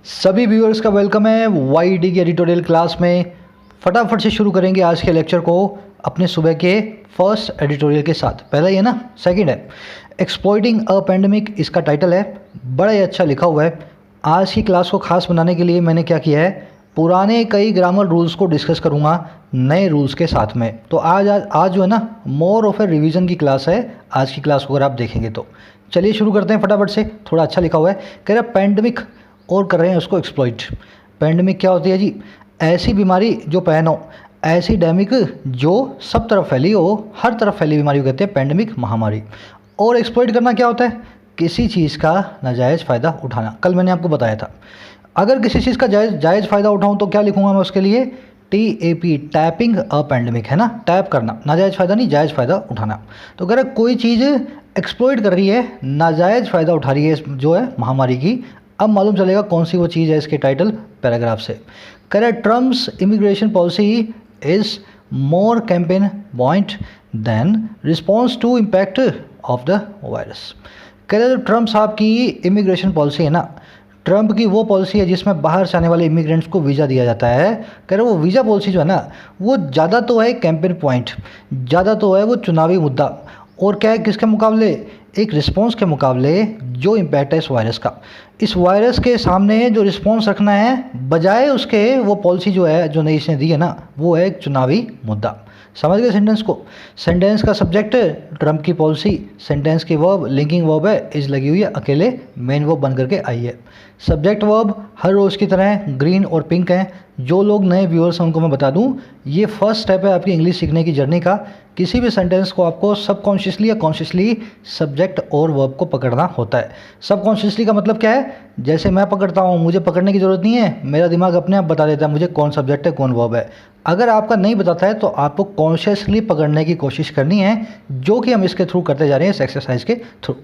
सभी व्यूअर्स का वेलकम है वाईडी की एडिटोरियल क्लास में। फटाफट से शुरू करेंगे आज के लेक्चर को अपने सुबह के फर्स्ट एडिटोरियल के साथ। पहला ये ना, सेकंड है एक्सप्लॉइटिंग अ पेंडेमिक, इसका टाइटल है, बड़ा ही अच्छा लिखा हुआ है। आज की क्लास को खास बनाने के लिए मैंने क्या किया है, पुराने कई ग्रामर रूल्स को डिस्कस करूँगा नए रूल्स के साथ में। तो आज जो है ना, मोर ऑफ ए रिवीजन की क्लास है आज की क्लास को अगर आप देखेंगे तो। चलिए शुरू करते हैं फटाफट से। थोड़ा अच्छा लिखा हुआ है, कह रहा पेंडेमिक और कर रहे हैं उसको एक्सप्लॉइट। पेंडेमिक क्या होती है जी? ऐसी बीमारी जो पैन हो, ऐसी डेमिक जो सब तरफ फैली हो, हर तरफ फैली बीमारी को कहते हैं पेंडेमिक, महामारी। और एक्सप्लॉइट करना क्या होता है? किसी चीज़ का नाजायज़ फ़ायदा उठाना। कल मैंने आपको बताया था, अगर किसी चीज़ का जायज़ फ़ायदा उठाऊँ तो क्या लिखूँगा मैं उसके लिए? TAP, टैपिंग अ पेंडेमिक, है ना, टैप करना, नाजायज़ फ़ायदा नहीं, जायज़ फ़ायदा उठाना। तो अगर कोई चीज़ एक्सप्लॉइट कर रही है, नाजायज़ फ़ायदा उठा रही है जो है महामारी की, अब मालूम चलेगा कौन सी वो चीज़ है इसके टाइटल पैराग्राफ से। Correct, Trump's immigration policy is more campaign point than response to impact of the virus. कह रहे ट्रम्प साहब की इमिग्रेशन पॉलिसी है ना, ट्रम्प की वो पॉलिसी है जिसमें बाहर से आने वाले इमिग्रेंट्स को वीज़ा दिया जाता है। कह रहे वो वीज़ा पॉलिसी जो है ना, वो ज़्यादा तो है कैंपेन पॉइंट, ज़्यादा तो है वो चुनावी मुद्दा, और क्या है किसके मुकाबले? एक रिस्पॉन्स के मुकाबले जो इम्पैक्ट है इस वायरस का, इस वायरस के सामने जो रिस्पॉन्स रखना है, बजाय उसके वो पॉलिसी जो है जो नई इसने दी है ना, वो है एक चुनावी मुद्दा। समझ गए सेंटेंस को? सेंटेंस का सब्जेक्ट ट्रम्प की पॉलिसी, सेंटेंस की वर्ब लिंकिंग वर्ब है, इज लगी हुई है, अकेले मेन वर्ब बन करके आई है। सब्जेक्ट वर्ब हर रोज़ की तरह ग्रीन और पिंक हैं। जो लोग नए व्यूअर्स हैं उनको मैं बता दूं, ये फर्स्ट स्टेप है आपकी इंग्लिश सीखने की जर्नी का। किसी भी सेंटेंस को आपको सबकॉन्शियसली या कॉन्शियसली सब्जेक्ट और वर्ब को पकड़ना होता है। सबकॉन्शियसली का मतलब क्या है? जैसे मैं पकड़ता हूँ, मुझे पकड़ने की ज़रूरत नहीं है, मेरा दिमाग अपने आप बता देता है मुझे कौन सब्जेक्ट है कौन वर्ब है। अगर आपका नहीं बताता है तो आपको कॉन्शियसली पकड़ने की कोशिश करनी है, जो कि हम इसके थ्रू करते जा रहे हैं, इस एक्सरसाइज के थ्रू।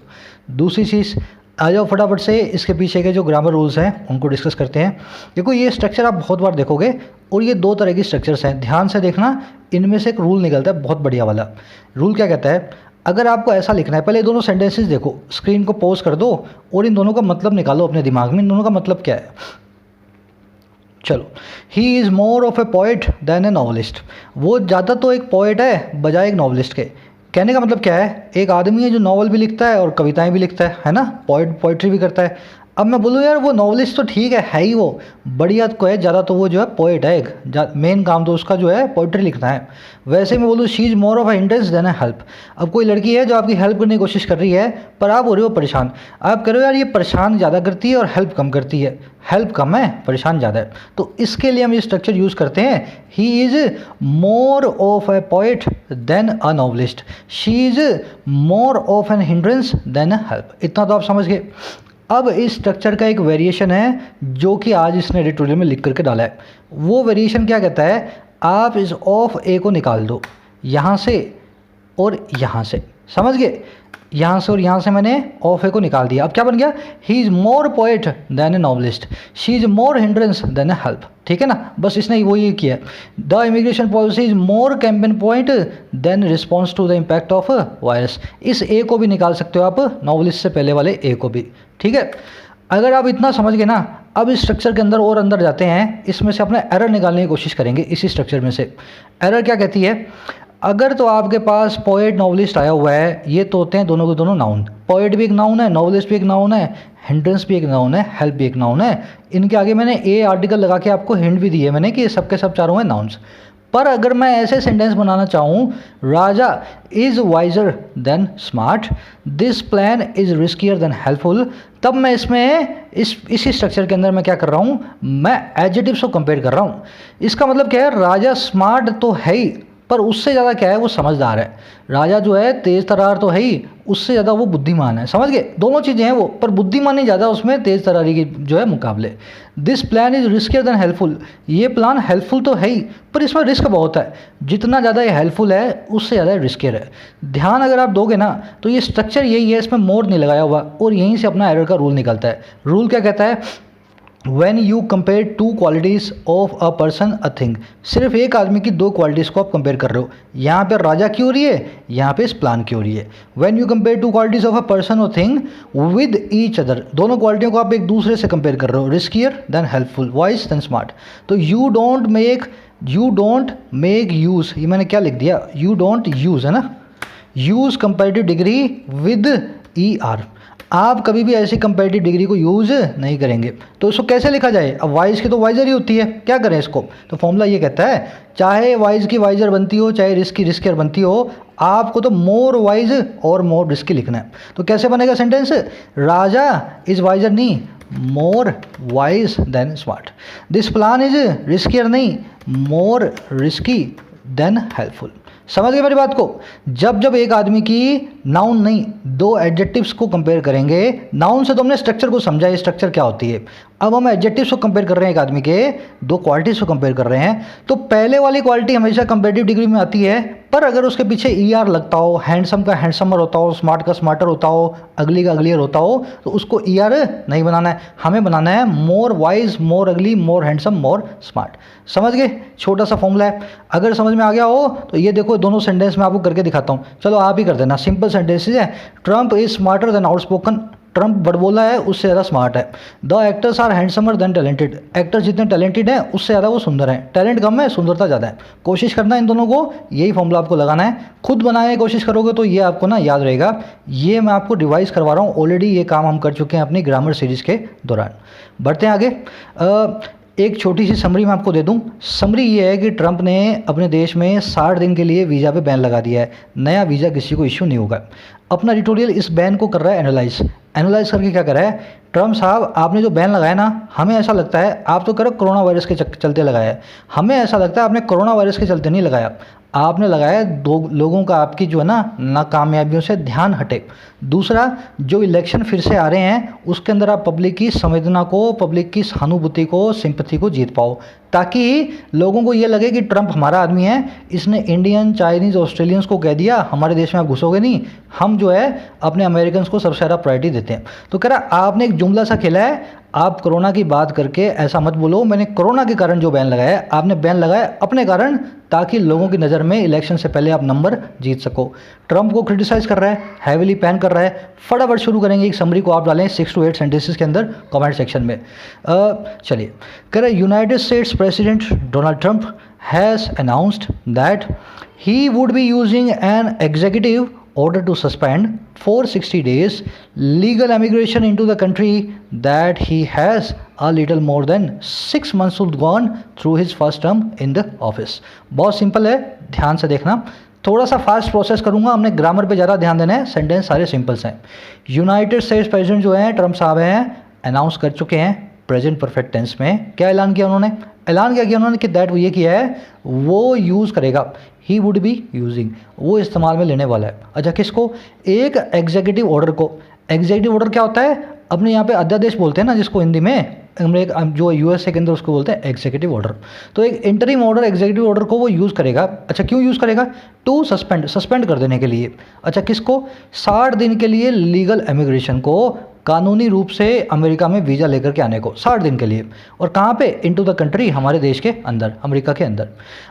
दूसरी चीज़, आ जाओ फटाफट से इसके पीछे के जो ग्रामर रूल्स हैं उनको डिस्कस करते हैं। देखो ये स्ट्रक्चर आप बहुत बार देखोगे, और ये दो तरह की स्ट्रक्चर्स हैं, ध्यान से देखना। इनमें से एक रूल निकलता है बहुत बढ़िया वाला। रूल क्या कहता है? अगर आपको ऐसा लिखना है, पहले दोनों सेंटेंसेस देखो, स्क्रीन को पॉज कर दो और इन दोनों का मतलब निकालो अपने दिमाग में, इन दोनों का मतलब क्या है। चलो, he is more of a poet than a novelist. वो ज़्यादा तो एक पोइट है बजाय एक नॉवलिस्ट के। कहने का मतलब क्या है? एक आदमी है जो नॉवल भी लिखता है और कविताएं भी लिखता है ना, पोइट्री भी करता है। अब मैं बोलूँ यार वो नॉवलिस्ट तो ठीक है ही वो बढ़िया को है, ज़्यादा तो वो जो है पोइट है, एक मेन काम तो उसका जो है पोइट्री लिखना है। वैसे मैं बोलूँ she is more of a hindrance than a help. अब कोई लड़की है जो आपकी हेल्प करने की कोशिश कर रही है, पर आप हो रहे हो परेशान। आप कह रहे हो यार ये परेशान ज़्यादा करती है और हेल्प कम करती है, हेल्प कम है परेशान ज़्यादा है। तो इसके लिए हम ये स्ट्रक्चर यूज़ करते हैं, he is more of a poet than a novelist, she is more of an hindrance than a help. इतना तो आप समझ गए। अब इस स्ट्रक्चर का एक वेरिएशन है जो कि आज इसने एडिटोरियल में लिख करके डाला है। वो वेरिएशन क्या कहता है? आप इस ऑफ ए को निकाल दो, यहाँ से और यहाँ से, समझ गए? यहाँ से और यहाँ से मैंने ऑफ ए को निकाल दिया। अब क्या बन गया? He is more poet than a novelist, she is more hindrance than a help. ठीक है ना, बस इसने वो ये किया। The immigration policy is more campaign point than response to the impact of virus. इस ए को भी निकाल सकते हो आप, नॉवलिस्ट से पहले वाले ए को भी। ठीक है, अगर आप इतना समझ गए ना, अब इस स्ट्रक्चर के अंदर और अंदर जाते हैं, इसमें से अपना एरर निकालने की कोशिश करेंगे। इसी स्ट्रक्चर में से एरर क्या कहती है? अगर तो आपके पास पोएट नॉवलिस्ट आया हुआ है, ये तो होते हैं दोनों के दोनों नाउन। पोएट भी एक नाउन है, नॉवलिस्ट भी एक नाउन है, हिंड्रेंस भी एक नाउन है, हेल्प भी एक नाउन है। इनके आगे मैंने ए आर्टिकल लगा के आपको हिंट भी दी है मैंने कि ये सबके सब चारों हैं नाउन्स। पर अगर मैं ऐसे सेंटेंस बनाना चाहूँ, Raja is wiser than smart, this plan is riskier than helpful, तब मैं इसमें इसी स्ट्रक्चर के अंदर मैं क्या कर रहा हूँ? मैं एडजेटिव्स को कंपेयर कर रहा हूँ। इसका मतलब क्या है? राजा स्मार्ट तो है ही, पर उससे ज़्यादा क्या है? वो समझदार है। राजा जो है तेज़ तर्रार तो है ही, उससे ज़्यादा वो बुद्धिमान है। समझ गए? दोनों चीज़ें हैं वो, पर बुद्धिमानी ज़्यादा उसमें तेज़ तर्रारी की जो है मुकाबले। This plan is riskier than helpful, ये प्लान हेल्पफुल तो है ही, पर इसमें रिस्क बहुत है। जितना ज़्यादा ये हेल्पफुल है उससे ज़्यादा रिस्कियर है। ध्यान अगर आप दोगे ना तो ये स्ट्रक्चर यही है, इसमें मोर नहीं लगाया हुआ, और यहीं से अपना एरर का रूल निकलता है। रूल क्या कहता है? When you compare two qualities of a person a thing, सिर्फ एक आदमी की दो क्वालिटीज़ को आप कंपेयर कर रहे हो। यहाँ पे राजा की हो रही है, यहाँ पे इस प्लान की हो रही है। When you compare two qualities of a person और थिंग विद ईच अदर, दोनों क्वालिटियों को आप एक दूसरे से कंपेयर कर रहे हो। Riskier than helpful, wise than smart. तो यू डोंट मेक यूज़, ये मैंने क्या लिख दिया, यू डोंट यूज़ है ना, use comparative degree with E R, आप कभी भी ऐसी कंपेरेटिव डिग्री को यूज़ नहीं करेंगे। तो इसको कैसे लिखा जाए, अब वाइज की तो वाइजर ही होती है, क्या करें इसको, तो फॉर्मूला ये कहता है चाहे वाइज की वाइजर बनती हो चाहे रिस्क की रिस्कियर बनती हो, आपको तो मोर वाइज और मोर रिस्की लिखना है। तो कैसे बनेगा सेंटेंस, राजा इज वाइजर नहीं, more wise than smart. This plan is riskier नहीं, मोर रिस्की देन हेल्पफुल। समझ गए मेरी बात को। जब जब एक आदमी की नाउन नहीं दो एडजेक्टिव्स को कंपेयर करेंगे, नाउन से तो हमने स्ट्रक्चर को समझा, ये स्ट्रक्चर क्या होती है। अब हम एडजेक्टिव्स को कंपेयर कर रहे हैं, एक आदमी के दो क्वालिटीज़ को कंपेयर कर रहे हैं, तो पहले वाली क्वालिटी हमेशा कंपेरेटिव डिग्री में आती है, पर अगर उसके पीछे ई आर लगता हो, हैंडसम का हैंडसमर होता हो, स्मार्ट का स्मार्टर होता हो, अगली का अगलियर होता हो, तो उसको ई आर नहीं बनाना है, हमें बनाना है मोर वाइज, मोर अगली, मोर हैंडसम, मोर स्मार्ट। समझ गए, छोटा सा फॉर्मूला है। अगर समझ में आ गया हो तो ये देखो दोनों सेंटेंस में आपको करके दिखाता हूँ, चलो आप ही कर देना। सिंपल सेंटेंसेज है। Trump is smarter than outspoken, Trump बड़बोला है, उससे ज़्यादा स्मार्ट है। The actors are handsomer than talented, actors जितने टैलेंटेड हैं उससे ज़्यादा वो सुंदर हैं। टैलेंट कम है, सुंदरता ज़्यादा है। कोशिश करना इन दोनों को, यही फॉर्मूला आपको लगाना है। खुद बनाने की कोशिश करोगे तो ये आपको ना याद रहेगा। ये मैं आपको रिवाइज करवा रहा हूँ, ऑलरेडी ये काम हम कर चुके हैं अपनी ग्रामर सीरीज़ के दौरान। बढ़ते हैं आगे। एक छोटी सी समरी मैं आपको दे दूं। समरी ये है कि ट्रंप ने अपने देश में 60 दिन के लिए वीज़ा पे बैन लगा दिया है। नया वीज़ा किसी को इश्यू नहीं होगा। अपना एडिटोरियल इस बैन को कर रहा है एनालाइज करके क्या कर रहा है, ट्रंप साहब आपने जो बैन लगाया ना, हमें ऐसा लगता है आप तो करो कोरोना वायरस के चलते लगाया है, हमें ऐसा लगता है आपने कोरोना वायरस के चलते नहीं लगाया, आपने लगाया दो लोगों का आपकी जो है ना नाकामयाबियों से ध्यान हटे। दूसरा, जो इलेक्शन फिर से आ रहे हैं उसके अंदर आप पब्लिक की संवेदना को, पब्लिक की सहानुभूति को, सिंपैथी को जीत पाओ, ताकि लोगों को ये लगे कि ट्रंप हमारा आदमी है, इसने इंडियन, चाइनीज़, ऑस्ट्रेलियंस को कह दिया हमारे देश में आप घुसोगे नहीं, हम जो है अपने अमेरिकन को सबसे ज़्यादा प्रायोरिटी देते हैं। तो कह रहा आपने एक जुमला सा खेला है, आप कोरोना की बात करके ऐसा मत बोलो मैंने कोरोना के कारण जो बैन लगाया, आपने बैन लगाया अपने कारण, ताकि लोगों की नज़र में इलेक्शन से पहले आप नंबर जीत सको। ट्रंप को क्रिटिसाइज़ कर रहा है, हैविली पैन कर रहा है। फटाफट शुरू करेंगे, एक समरी को आप डालें 6 to 8 सेंटेंसेस के अंदर कमेंट सेक्शन में। चलिए, कह रहे United states president Donald Trump has announced that he would be using an executive order to suspend for 60 days legal immigration into the country that he has a little more than 6 months to gone through his first term in the office। बहुत simple है, ध्यान से देखना। थोड़ा सा fast process करूंगा, हमने grammar पे ज़्यादा ध्यान देना है, सेंटेंस सारे सिंपल्स हैं। यूनाइटेड स्टेट्स प्रेसिडेंट जो हैं ट्रंप साहब हैं, अनाउंस कर चुके हैं प्रेजेंट परफेक्ट टेंस में। क्या ऐलान किया उन्होंने, ऐलान क्या किया उन्होंने कि दैट वो ये किया है, वो यूज़ करेगा, ही वुड बी यूजिंग, वो इस्तेमाल में लेने वाला है। अच्छा, किसको, एक एग्जीक्यूटिव ऑर्डर को। एग्जीक्यूटिव ऑर्डर क्या होता है, अपने यहाँ पे अध्यादेश बोलते हैं ना जिसको हिंदी में, जो यूएसए के अंदर उसको बोलते हैं एग्जीक्यूटिव ऑर्डर। तो एक इंटरिम ऑर्डर, एग्जीक्यूटिव ऑर्डर को वो यूज़ करेगा। अच्छा, क्यों यूज़ करेगा, टू सस्पेंड कर देने के लिए। अच्छा, किसको, 60 दिन के लिए लीगल इमिग्रेशन को, कानूनी रूप से अमेरिका में वीज़ा लेकर के आने को 60 दिन के लिए। और कहाँ पे, इनटू द कंट्री, हमारे देश के अंदर, अमेरिका के अंदर।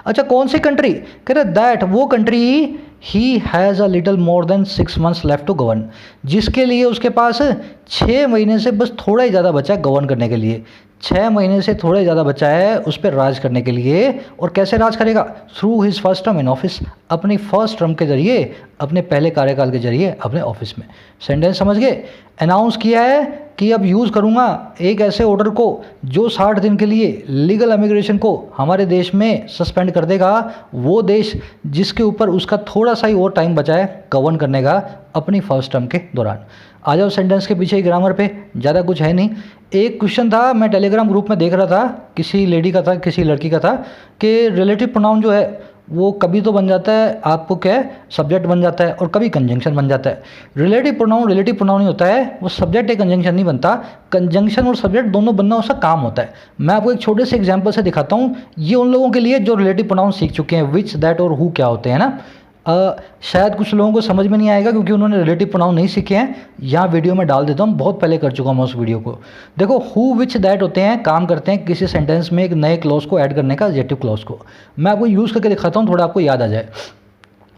अच्छा, कौन सी कंट्री, कह रहे दैट वो country he has a little more than 6 months left to govern, जिसके लिए उसके पास 6 महीने से बस थोड़ा ही ज़्यादा बचा है गवर्न करने के लिए। 6 महीने से थोड़ा ही ज़्यादा बचा है उस पर राज करने के लिए। और कैसे राज करेगा, through his first term in office, अपनी फर्स्ट टर्म के जरिए, अपने पहले कार्यकाल के जरिए अपने ऑफिस में। सेंटेंस समझ गए, अनाउंस किया है कि अब यूज़ करूँगा एक ऐसे ऑर्डर को जो 60 दिन के लिए लीगल इमिग्रेशन को हमारे देश में सस्पेंड कर देगा, वो देश जिसके ऊपर उसका थोड़ा सा ही और टाइम बचा है गवर्न करने का अपनी फर्स्ट टर्म के दौरान। आ जाओ सेंटेंस के पीछे ही ग्रामर पे, ज़्यादा कुछ है नहीं। एक क्वेश्चन था, मैं टेलीग्राम ग्रुप में देख रहा था, किसी लेडी का था, किसी लड़की का था, कि रिलेटिव प्रोनाउन जो है वो कभी तो बन जाता है आपको क्या है, सब्जेक्ट बन जाता है, और कभी कंजंक्शन बन जाता है। रिलेटिव प्रोनाउन ही होता है, वो सब्जेक्ट या कंजंक्शन नहीं बनता। कंजंक्शन और सब्जेक्ट दोनों बनना उसका काम होता है। मैं आपको एक छोटे से एग्जांपल से दिखाता हूँ। ये उन लोगों के लिए जो रिलेटिव प्रोनाउन सीख चुके हैं, विच, दैट और हु क्या होते हैं ना। शायद कुछ लोगों को समझ में नहीं आएगा क्योंकि उन्होंने रिलेटिव प्रोनाउन नहीं सीखे हैं। यहाँ वीडियो में डाल देता हूँ, बहुत पहले कर चुका हूँ उस वीडियो को। देखो हु विच दैट होते हैं, काम करते हैं किसी सेंटेंस में एक नए क्लॉज को ऐड करने का, एडजेक्टिव क्लॉज को। मैं आपको यूज़ करके दिखाता हूँ, थोड़ा आपको याद आ जाए।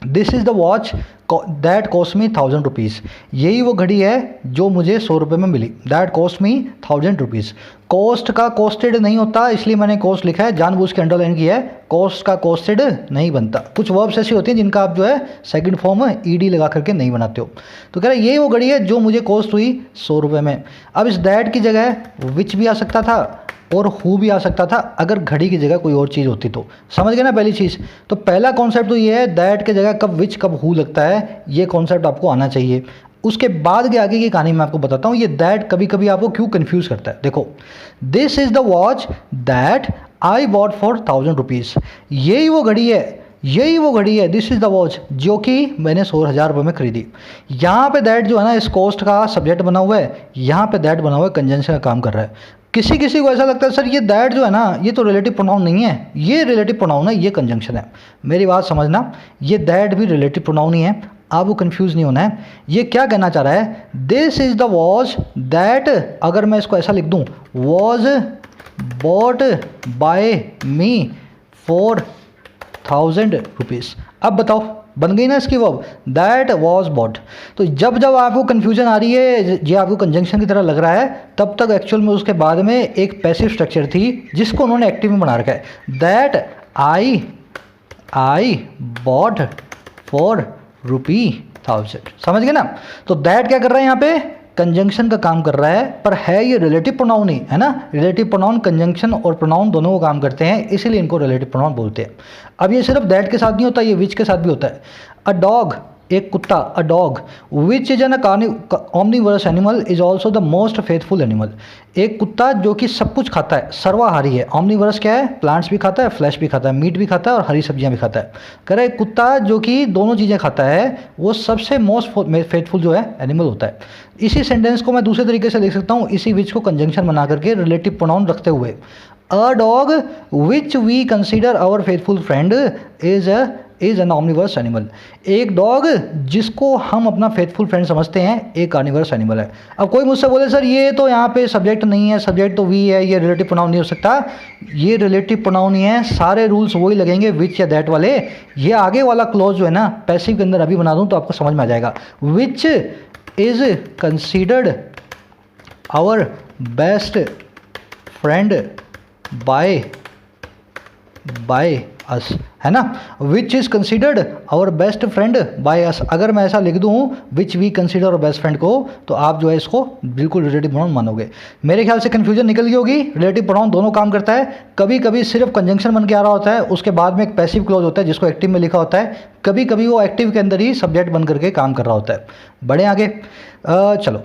This is the watch that cost me 1000 rupees. यही वो घड़ी है जो मुझे 100 रुपये में मिली। That cost me 1000 rupees. Cost का कॉस्टेड नहीं होता, इसलिए मैंने कॉस्ट लिखा है, जानबूझ के अंडरलाइन किया है। कॉस्ट का कॉस्टेड नहीं बनता। कुछ वर्ब्स ऐसे होते हैं जिनका आप जो है सेकंड फॉर्म ईडी लगा करके नहीं बनाते हो। तो कह रहा है यही वो घड़ी है जो मुझे कॉस्ट हुई 100 रुपये में। अब इस दैट की जगह विच भी आ सकता था और हु भी आ सकता था, अगर घड़ी की जगह कोई और चीज़ होती तो। समझ गए ना पहली चीज़। तो पहला कॉन्सेप्ट तो ये है, दैट के जगह कब विच कब हु लगता है, ये कॉन्सेप्ट आपको आना चाहिए। उसके बाद के आगे की कहानी मैं आपको बताता हूँ, ये दैट कभी कभी आपको क्यों कंफ्यूज करता है। देखो, this is the watch that I bought for 1000 rupees. यही वो घड़ी है, यही वो घड़ी है, दिस इज़ द वॉच, जो कि मैंने 100,000 रुपये में खरीदी। यहाँ पे दैट जो है ना, इस कॉस्ट का सब्जेक्ट बना हुआ है, यहाँ पे दैट बना हुआ है, कंजंक्शन का काम कर रहा है। किसी किसी को ऐसा लगता है सर ये दैट जो है ना, ये तो रिलेटिव प्रोनाउन नहीं है, ये रिलेटिव प्रोनाउन है, ये कंजंक्शन है। मेरी बात समझना, ये दैट भी रिलेटिव प्रोनाउन ही है, आपको कंफ्यूज नहीं होना है। ये क्या कहना चाह रहा है, this is the watch that, अगर मैं इसको ऐसा लिख दूँ, was bought by me for 1000 rupees. अब बताओ बन गई ना इसकी वर्ब, दैट वॉज बॉट। तो जब जब आपको कन्फ्यूजन आ रही है, ये आपको कंजंक्शन की तरह लग रहा है, तब तक एक्चुअल में उसके बाद में एक पैसिव स्ट्रक्चर थी जिसको उन्होंने एक्टिव में बना रखा है। That I bought for ₹1000। समझ गए ना। तो दैट क्या कर रहा है यहाँ पे, कंजंक्शन का काम कर रहा है, पर है ये रिलेटिव प्रोनाउन ही है ना। रिलेटिव प्रोनाउन कंजंक्शन और प्रोनाउन दोनों को काम करते हैं, इसीलिए इनको रिलेटिव प्रोनाउन बोलते हैं। अब ये सिर्फ दैट के साथ नहीं होता, ये विच के साथ भी होता है। अ डॉग, एक कुत्ता, a dog which is an omnivorous animal is also the most faithful animal. एक कुत्ता जो कि सब कुछ खाता है, सर्वाहारी है। ऑमनीवरस क्या है, प्लांट्स भी खाता है, फ्लैश भी खाता है, मीट भी खाता है और हरी सब्जियां भी खाता है। कह रहा है कुत्ता जो कि दोनों चीज़ें खाता है, वो सबसे मोस्ट फेथफुल जो है एनिमल होता है। इसी सेंटेंस को मैं दूसरे तरीके से लिख सकता हूँ, इसी विच को कंजंक्शन बना करके रिलेटिव प्रोनाउन रखते हुए, a dog which we consider our faithful friend is an omnivorous animal. एक डॉग जिसको हम अपना फेथफुल फ्रेंड समझते हैं, एक कार्निवर्स एनिमल है। अब कोई मुझसे बोले सर ये तो यहाँ पे सब्जेक्ट नहीं है, सब्जेक्ट तो वी है, ये रिलेटिव प्रोनाउन नहीं हो सकता। ये रिलेटिव प्रोनाउन ही है, सारे रूल्स वही लगेंगे विच या दैट वाले। ये आगे वाला क्लॉज जो है ना, पैसिव के अंदर अभी बना दूँ तो आपको समझ में आ जाएगा। Which is considered our best friend by us, है ना। Which is considered our best friend by us. अगर मैं ऐसा लिख दूँ which we consider our best friend को, तो आप जो है इसको बिल्कुल रिलेटिव प्रोनाउन मानोगे। मेरे ख्याल से कन्फ्यूजन निकल गई होगी। रिलेटिव प्रोनाउन दोनों काम करता है, कभी कभी सिर्फ कंजंक्शन बन के आ रहा होता है, उसके बाद में एक पैसिव क्लॉज होता है जिसको एक्टिव में लिखा होता है, कभी कभी वो एक्टिव के अंदर ही सब्जेक्ट बन करके काम कर रहा होता है। बढ़े आगे, चलो।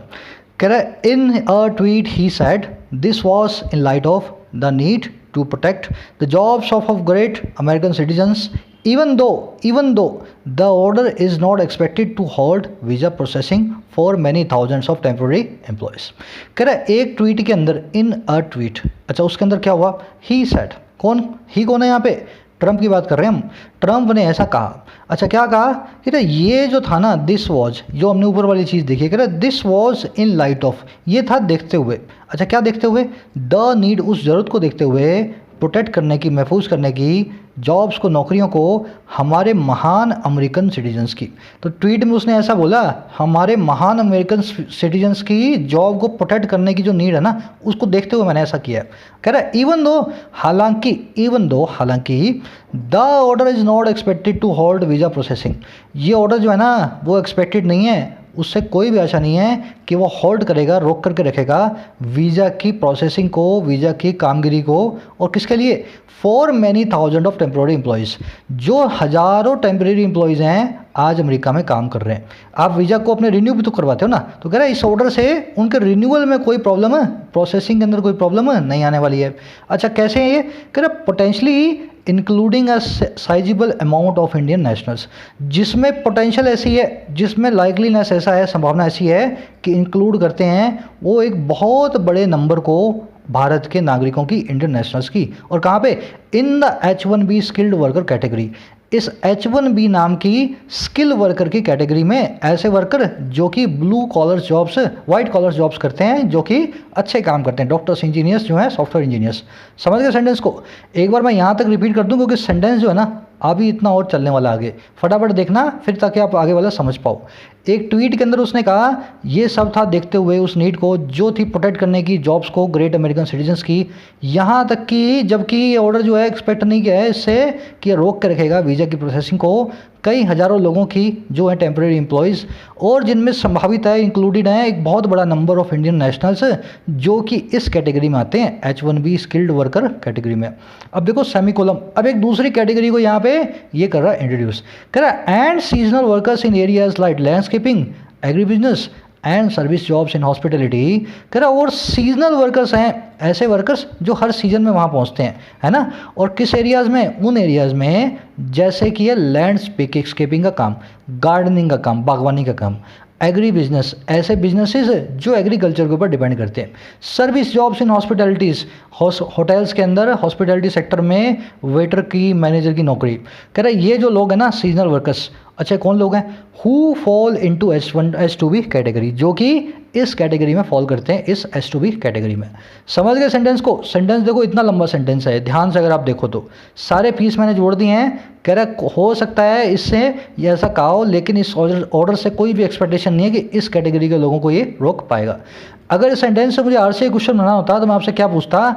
कह रहा है in a tweet he said this was in light of the need to protect the jobs of great American citizens, even though the order is not expected to hold visa processing for many thousands of temporary employees। कह रहा है एक tweet के अंदर, इन a tweet, अच्छा उसके अंदर क्या हुआ, ही सेड, कौन ही कौन है यहाँ पे, ट्रंप की बात कर रहे हैं हम। ट्रंप ने ऐसा कहा। अच्छा क्या कहा, कि ये जो था ना, दिस वॉज, जो हमने ऊपर वाली चीज़ देखी, कह रहा this was in light of, ये था देखते हुए। अच्छा क्या देखते हुए, द नीड, उस ज़रूरत को देखते हुए, प्रोटेक्ट करने की, महफूज करने की, जॉब्स को, नौकरियों को, हमारे महान अमेरिकन सिटीजन्स की। तो ट्वीट में उसने ऐसा बोला, हमारे महान अमेरिकन सिटीजन्स की जॉब को प्रोटेक्ट करने की जो नीड है ना, उसको देखते हुए मैंने ऐसा किया। कह रहा है इवन दो, हालांकि the order is not expected to hold visa processing. ये ऑर्डर जो है ना, वो एक्सपेक्टेड नहीं है, उससे कोई भी आशा नहीं है कि वो होल्ड करेगा, रोक करके रखेगा वीज़ा की प्रोसेसिंग को, वीज़ा की कामगिरी को। और किसके लिए, for many thousand of temporary employees, जो हज़ारों टेम्प्रेरी एम्प्लॉयज़ हैं आज अमेरिका में काम कर रहे हैं। आप वीज़ा को अपने रिन्यू भी तो करवाते हो ना। तो कह रहा है इस ऑर्डर से उनके रिन्यूअल में कोई प्रॉब्लम है, प्रोसेसिंग के अंदर कोई प्रॉब्लम नहीं आने वाली है। अच्छा कैसे है ये, कह रहा potentially including a sizeable amount of Indian nationals, जिसमें पोटेंशियल ऐसी है, जिसमें लाइकलीनेस ऐसा है, संभावना ऐसी है कि इंक्लूड करते हैं वो एक बहुत बड़े नंबर को, भारत के नागरिकों की, इंडियन नेशनल्स की। और कहाँ पे, in the H1B skilled worker category. इस H1B नाम की स्किल वर्कर की कैटेगरी में ऐसे वर्कर जो कि blue collar jobs, white collar jobs करते हैं, जो कि अच्छे काम करते हैं, डॉक्टर्स, इंजीनियर्स जो हैं, सॉफ्टवेयर इंजीनियर्स। समझ गए सेंटेंस को? एक बार मैं यहाँ तक रिपीट कर दूँ क्योंकि सेंटेंस जो है ना अभी इतना और चलने वाला आगे, फटाफट देखना फिर ताकि आप आगे वाला समझ पाओ। एक ट्वीट के अंदर उसने कहा ये सब था देखते हुए उस नीड को जो थी प्रोटेक्ट करने की जॉब्स को ग्रेट अमेरिकन सिटीजन्स की, यहाँ तक कि जबकि ये ऑर्डर जो है एक्सपेक्ट नहीं किया है इससे कि ये रोक के रखेगा वीज़ा की प्रोसेसिंग को कई हज़ारों लोगों की जो है टेम्प्रेरी एम्प्लॉयज़, और जिनमें संभावित है इंक्लूडेड हैं एक बहुत बड़ा नंबर ऑफ इंडियन नेशनल्स जो कि इस कैटेगरी में आते हैं, H1B स्किल्ड वर्कर कैटेगरी में। अब देखो सेमीकोलम, अब एक दूसरी कैटेगरी को यहाँ पे ये कर रहा है इंट्रोड्यूस, कह रहा है and seasonal workers in areas like landscaping, agri business and service jobs in hospitality. कह रहा और सीजनल वर्कर्स हैं ऐसे वर्कर्स जो हर सीजन में वहाँ पहुँचते हैं, है ना, और किस एरियाज़ में? उन एरियाज़ में जैसे कि ये लैंडस्केपिंग का काम, गार्डनिंग का काम, बागवानी का काम, एग्री बिजनेस ऐसे बिजनेसेस जो एग्रीकल्चर के ऊपर डिपेंड करते हैं, सर्विस जॉब्स इन हॉस्पिटलिटीज़ होटल्स के अंदर हॉस्पिटलिटी सेक्टर में वेटर की, मैनेजर की नौकरी। कह रहा है ये जो लोग हैं ना सीजनल वर्कर्स, अच्छा कौन लोग हैं? Who fall into H2B category, जो कि इस कैटेगरी में फॉल करते हैं, इस H2B कैटेगरी में। समझ गए सेंटेंस को? सेंटेंस देखो इतना लंबा सेंटेंस है, ध्यान से अगर आप देखो तो सारे पीस मैंने जोड़ दिए हैं। कह रहा हो सकता है इससे ये ऐसा कहा हो, लेकिन इस ऑर्डर से कोई भी एक्सपेक्टेशन नहीं है कि इस कैटेगरी के लोगों को ये रोक पाएगा। अगर इस सेंटेंस से मुझे RCA क्वेश्चन बनाना होता तो मैं आपसे क्या पूछता,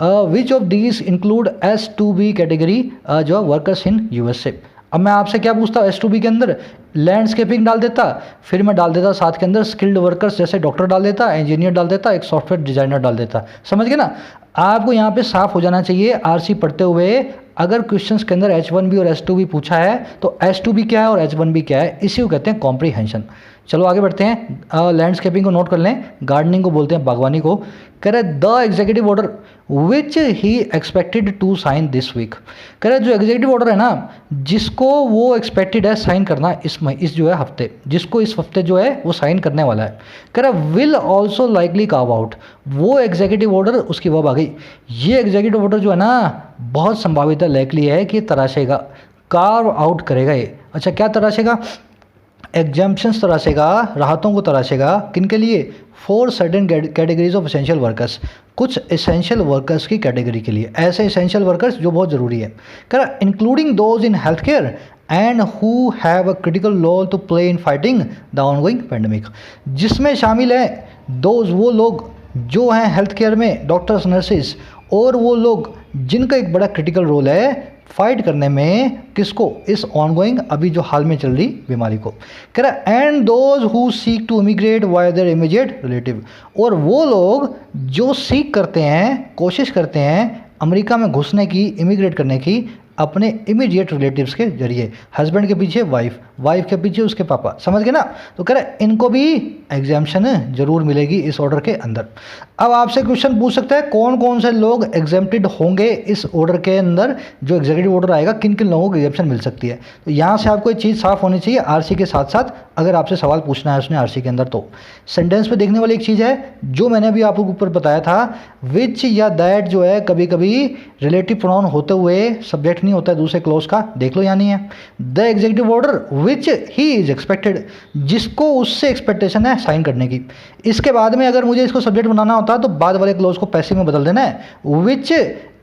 which of these include H2B category जो वर्कर्स इन USA। अब मैं आपसे क्या पूछता, H2B के अंदर लैंडस्केपिंग डाल देता, फिर मैं डाल देता साथ के अंदर स्किल्ड वर्कर्स जैसे डॉक्टर डाल देता, इंजीनियर डाल देता, एक सॉफ्टवेयर डिजाइनर डाल देता। समझ गए ना? आपको यहाँ पे साफ हो जाना चाहिए RC पढ़ते हुए, अगर क्वेश्चंस के अंदर H1B और H2B पूछा है तो H2B क्या है और H1B क्या है, इसी को कहते हैं कॉम्प्रीहेंशन। चलो आगे बढ़ते हैं। लैंडस्केपिंग को नोट कर लें, गार्डनिंग को बोलते हैं बागवानी को। कह रहे the executive order which he expected to sign this week. कह रहे जो एग्जीक्यूटिव ऑर्डर है ना जिसको वो एक्सपेक्टेड है साइन करना इस जो है हफ्ते, जिसको इस हफ्ते जो है वो साइन करने वाला है। कह रहा will also likely carve out, वो एग्जीक्यूटिव ऑर्डर उसकी वर्ब आ गई। ये एग्जीक्यूटिव ऑर्डर जो है ना बहुत संभावित है, लाइकली है कि तराशेगा, कार्व आउट करेगा ये। अच्छा क्या तराशेगा? एग्जाम्पशंस तराशेगा, राहतों को तराशेगा, किन के लिए? For certain categories of essential workers, कुछ एसेंशियल वर्कर्स की कैटेगरी के लिए, ऐसे एसेंशियल वर्कर्स जो बहुत ज़रूरी है। कह रहा including those in health care and who have a critical role to play in fighting the ongoing pandemic, जिसमें शामिल है दोज वो लोग जो हैं हेल्थ केयर में, डॉक्टर्स, नर्सेज, और वो लोग जिनका एक बड़ा क्रिटिकल रोल है फाइट करने में, किसको? इस ऑनगोइंग अभी जो हाल में चल रही बीमारी को। कह रहा and those who seek to immigrate via their immediate relative, और वो लोग जो सीख करते हैं, कोशिश करते हैं अमेरिका में घुसने की, इमिग्रेट करने की अपने इमीडिएट रिलेटिव्स के जरिए, हस्बैंड के पीछे वाइफ, वाइफ के पीछे उसके पापा। समझ गए ना? तो कह रहे इनको भी एग्जाम्पशन जरूर मिलेगी इस ऑर्डर के अंदर। अब आपसे क्वेश्चन पूछ सकता है कौन कौन से लोग एग्जेम्प्टेड होंगे इस ऑर्डर के अंदर, जो एग्जीक्यूटिव ऑर्डर आएगा किन किन लोगों को एग्जाम्पशन मिल सकती है। तो यहाँ से आपको एक चीज़ साफ होनी चाहिए RC के साथ साथ, अगर आपसे सवाल पूछना है उसने RC के अंदर। तो सेंटेंस पे देखने वाली एक चीज़ है जो मैंने अभी आपको ऊपर बताया था, विच या दैट जो है कभी कभी रिलेटिव प्रोनाउन होते हुए सब्जेक्ट नहीं होता है दूसरे क्लोज का, देख लो यहाँ नहीं है। The executive order which he is expected, जिसको उससे एक्सपेक्टेशन है साइन करने की। इसके बाद में अगर मुझे इसको सब्जेक्ट बनाना होता तो बाद वाले क्लोज को पैसिव में बदल देना है, which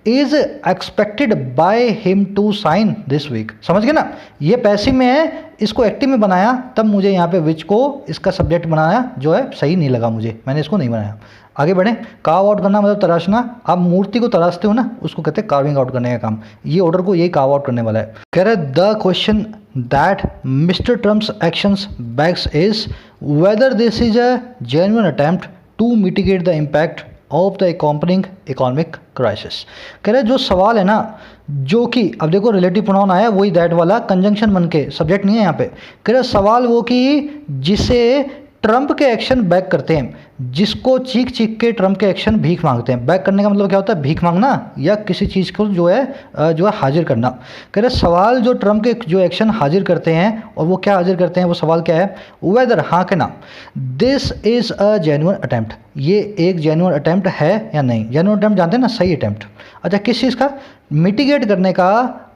is expected by him to sign this week. समझ गए ना? ये पैसिव में है, इसको एक्टिव में बनाया तब मुझे यहाँ पे विच को इसका सब्जेक्ट बनाया जो है सही नहीं लगा मुझे, मैंने इसको नहीं बनाया। आगे बढ़ें। कार्व आउट करना मतलब तराशना, आप मूर्ति को तराशते हो ना उसको कहते हैं कार्विंग आउट करने का काम। ये ऑर्डर को यही कार्व आउट करने वाला है। कह रहे the question that mister Trump's actions backs is whether this is a genuine attempt to mitigate the impact of the accompanying economic crisis. कह रहे जो सवाल है ना, जो कि अब देखो रिलेटिव प्रोनाउन आया वही दैट वाला, कंजंक्शन बन के, सब्जेक्ट नहीं है यहाँ पे। कह रहे सवाल वो कि जिसे ट्रंप के एक्शन बैक करते हैं, जिसको चीख चीख के ट्रंप के एक्शन भीख मांगते हैं। बैक करने का मतलब क्या होता है? भीख मांगना या किसी चीज़ को जो है हाजिर करना। कह रहे सवाल जो ट्रंप के जो एक्शन हाजिर करते हैं, और वो क्या हाजिर करते हैं, वो सवाल क्या है? वेदर, हाँ के ना, this is a genuine attempt, ये एक जेन्युइन अटैम्प्ट है या नहीं। जेन्युइन अटैम्प्ट जानते हैं ना, सही अटैम्प्ट। अच्छा किस चीज़ का? मिटिगेट करने का,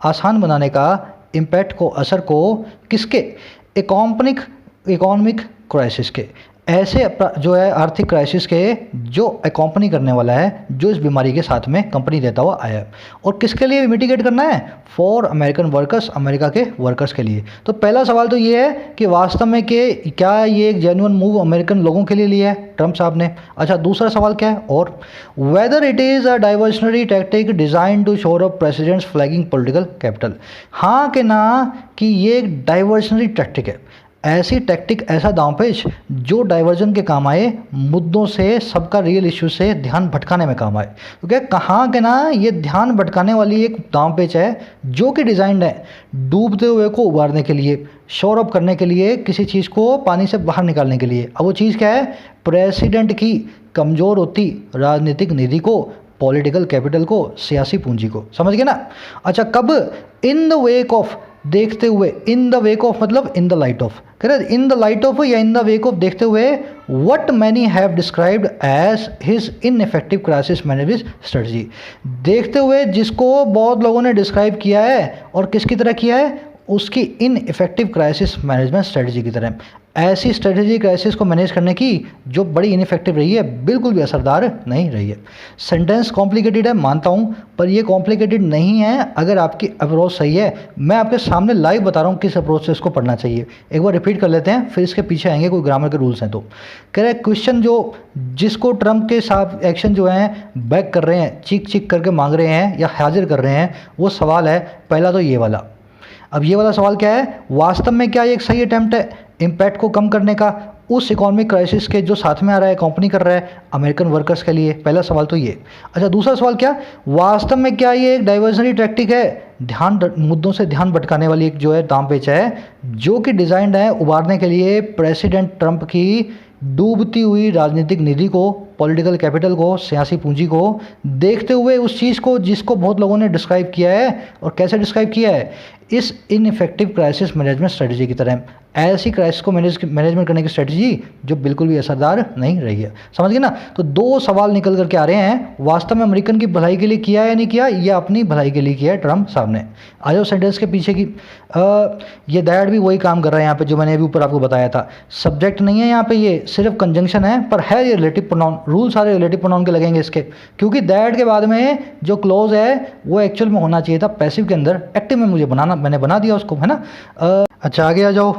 आसान बनाने का, इम्पैक्ट को, असर को, किसके, इकोनॉमिक क्राइसिस के, ऐसे जो है आर्थिक क्राइसिस के जो अकॉम्पनी करने वाला है, जो इस बीमारी के साथ में कंपनी देता हुआ आया है। और किसके लिए मिटिगेट करना है? फॉर अमेरिकन वर्कर्स, अमेरिका के वर्कर्स के लिए। तो पहला सवाल तो ये है कि वास्तव में कि क्या ये एक जेन्युइन मूव अमेरिकन लोगों के लिए लिया है ट्रम्प साहब ने। अच्छा, दूसरा सवाल क्या है? और whether it is a diversionary tactic design to shore up president's flagging political capital. हाँ कि ना कि ये एक डाइवर्शनरी टैक्टिक है, ऐसी टैक्टिक, ऐसा दांवपेच जो डाइवर्जन के काम आए, मुद्दों से, सबका रियल इश्यू से ध्यान भटकाने में काम आए। क्योंकि कहाँ के ना ये ध्यान भटकाने वाली एक दांवपेच है जो कि डिज़ाइंड है डूबते हुए को उबारने के लिए, शोर अप करने के लिए, किसी चीज़ को पानी से बाहर निकालने के लिए। अब वो चीज़ क्या है? प्रेसिडेंट की कमज़ोर होती राजनीतिक निधि को, पॉलिटिकल कैपिटल को, सियासी पूंजी को। समझ गए ना? अच्छा, कब? इन द वेक ऑफ, देखते हुए, इन द वेक ऑफ मतलब in the light of, correct, in the light of या इन द वेक ऑफ, देखते हुए, what many have described as his ineffective crisis management strategy, देखते हुए जिसको बहुत लोगों ने डिस्क्राइब किया है, और किसकी तरह किया है? उसकी इनइफेक्टिव क्राइसिस मैनेजमेंट स्ट्रेटजी की तरह। ऐसी स्ट्रेटजी क्राइसिस को मैनेज करने की जो बड़ी इनइफेक्टिव रही है, बिल्कुल भी असरदार नहीं रही है। सेंटेंस कॉम्प्लिकेटेड है, मानता हूँ, पर ये कॉम्प्लिकेटेड नहीं है अगर आपकी अप्रोच सही है। मैं आपके सामने लाइव बता रहा हूँ किस अप्रोच से इसको पढ़ना चाहिए। एक बार रिपीट कर लेते हैं, फिर इसके पीछे आएंगे कोई ग्रामर के रूल्स हैं तो। कह रहे क्वेश्चन जो जिसको ट्रम्प के साथ एक्शन जो हैं बैक कर रहे हैं, चीख चीख करके मांग रहे हैं या हाजिर कर रहे हैं, वो सवाल है पहला तो ये वाला। अब ये वाला सवाल क्या है? वास्तव में क्या ये एक सही अटेम्प्ट है इम्पैक्ट को कम करने का उस इकोनॉमिक क्राइसिस के जो साथ में आ रहा है, कंपनी कर रहा है अमेरिकन वर्कर्स के लिए? पहला सवाल तो ये। अच्छा, दूसरा सवाल क्या? वास्तव में क्या ये एक डाइवर्सनरी टैक्टिक है, ध्यान मुद्दों से ध्यान भटकाने वाली एक जो है दांवपेच है, जो कि डिजाइंड है उबारने के लिए प्रेसिडेंट ट्रंप की डूबती हुई राजनीतिक निधि को, पॉलिटिकल कैपिटल को, सियासी पूंजी को, देखते हुए उस चीज़ को जिसको बहुत लोगों ने डिस्क्राइब किया है, और कैसे डिस्क्राइब किया है? इस इनइफेक्टिव क्राइसिस मैनेजमेंट स्ट्रेटजी की तरह। ऐसी क्राइसिस को मैनेजमेंट करने की स्ट्रेटजी जो बिल्कुल भी असरदार नहीं रही है। समझ गए ना? तो दो सवाल निकल करके आ रहे हैं, वास्तव में अमेरिकन की भलाई के लिए किया है या नहीं किया, या अपनी भलाई के लिए किया है ट्रम्प साहब ने। आ जाओ सेंटेंस के पीछे की। ये दैट भी वही काम कर रहा है यहाँ पे जो मैंने अभी ऊपर आपको बताया था। सब्जेक्ट नहीं है यहाँ पे, ये सिर्फ कंजंक्शन है, पर है ये रिलेटिव प्रोनाउन। रूल सारे रिलेटिव प्रोनाउन के लगेंगे इसके, क्योंकि दैट के बाद में जो क्लोज है वो एक्चुअल में होना चाहिए था पैसिव के अंदर, एक्टिव में मुझे बनाना, मैंने बना दिया उसको, है ना। अच्छा, आगे आ जाओ।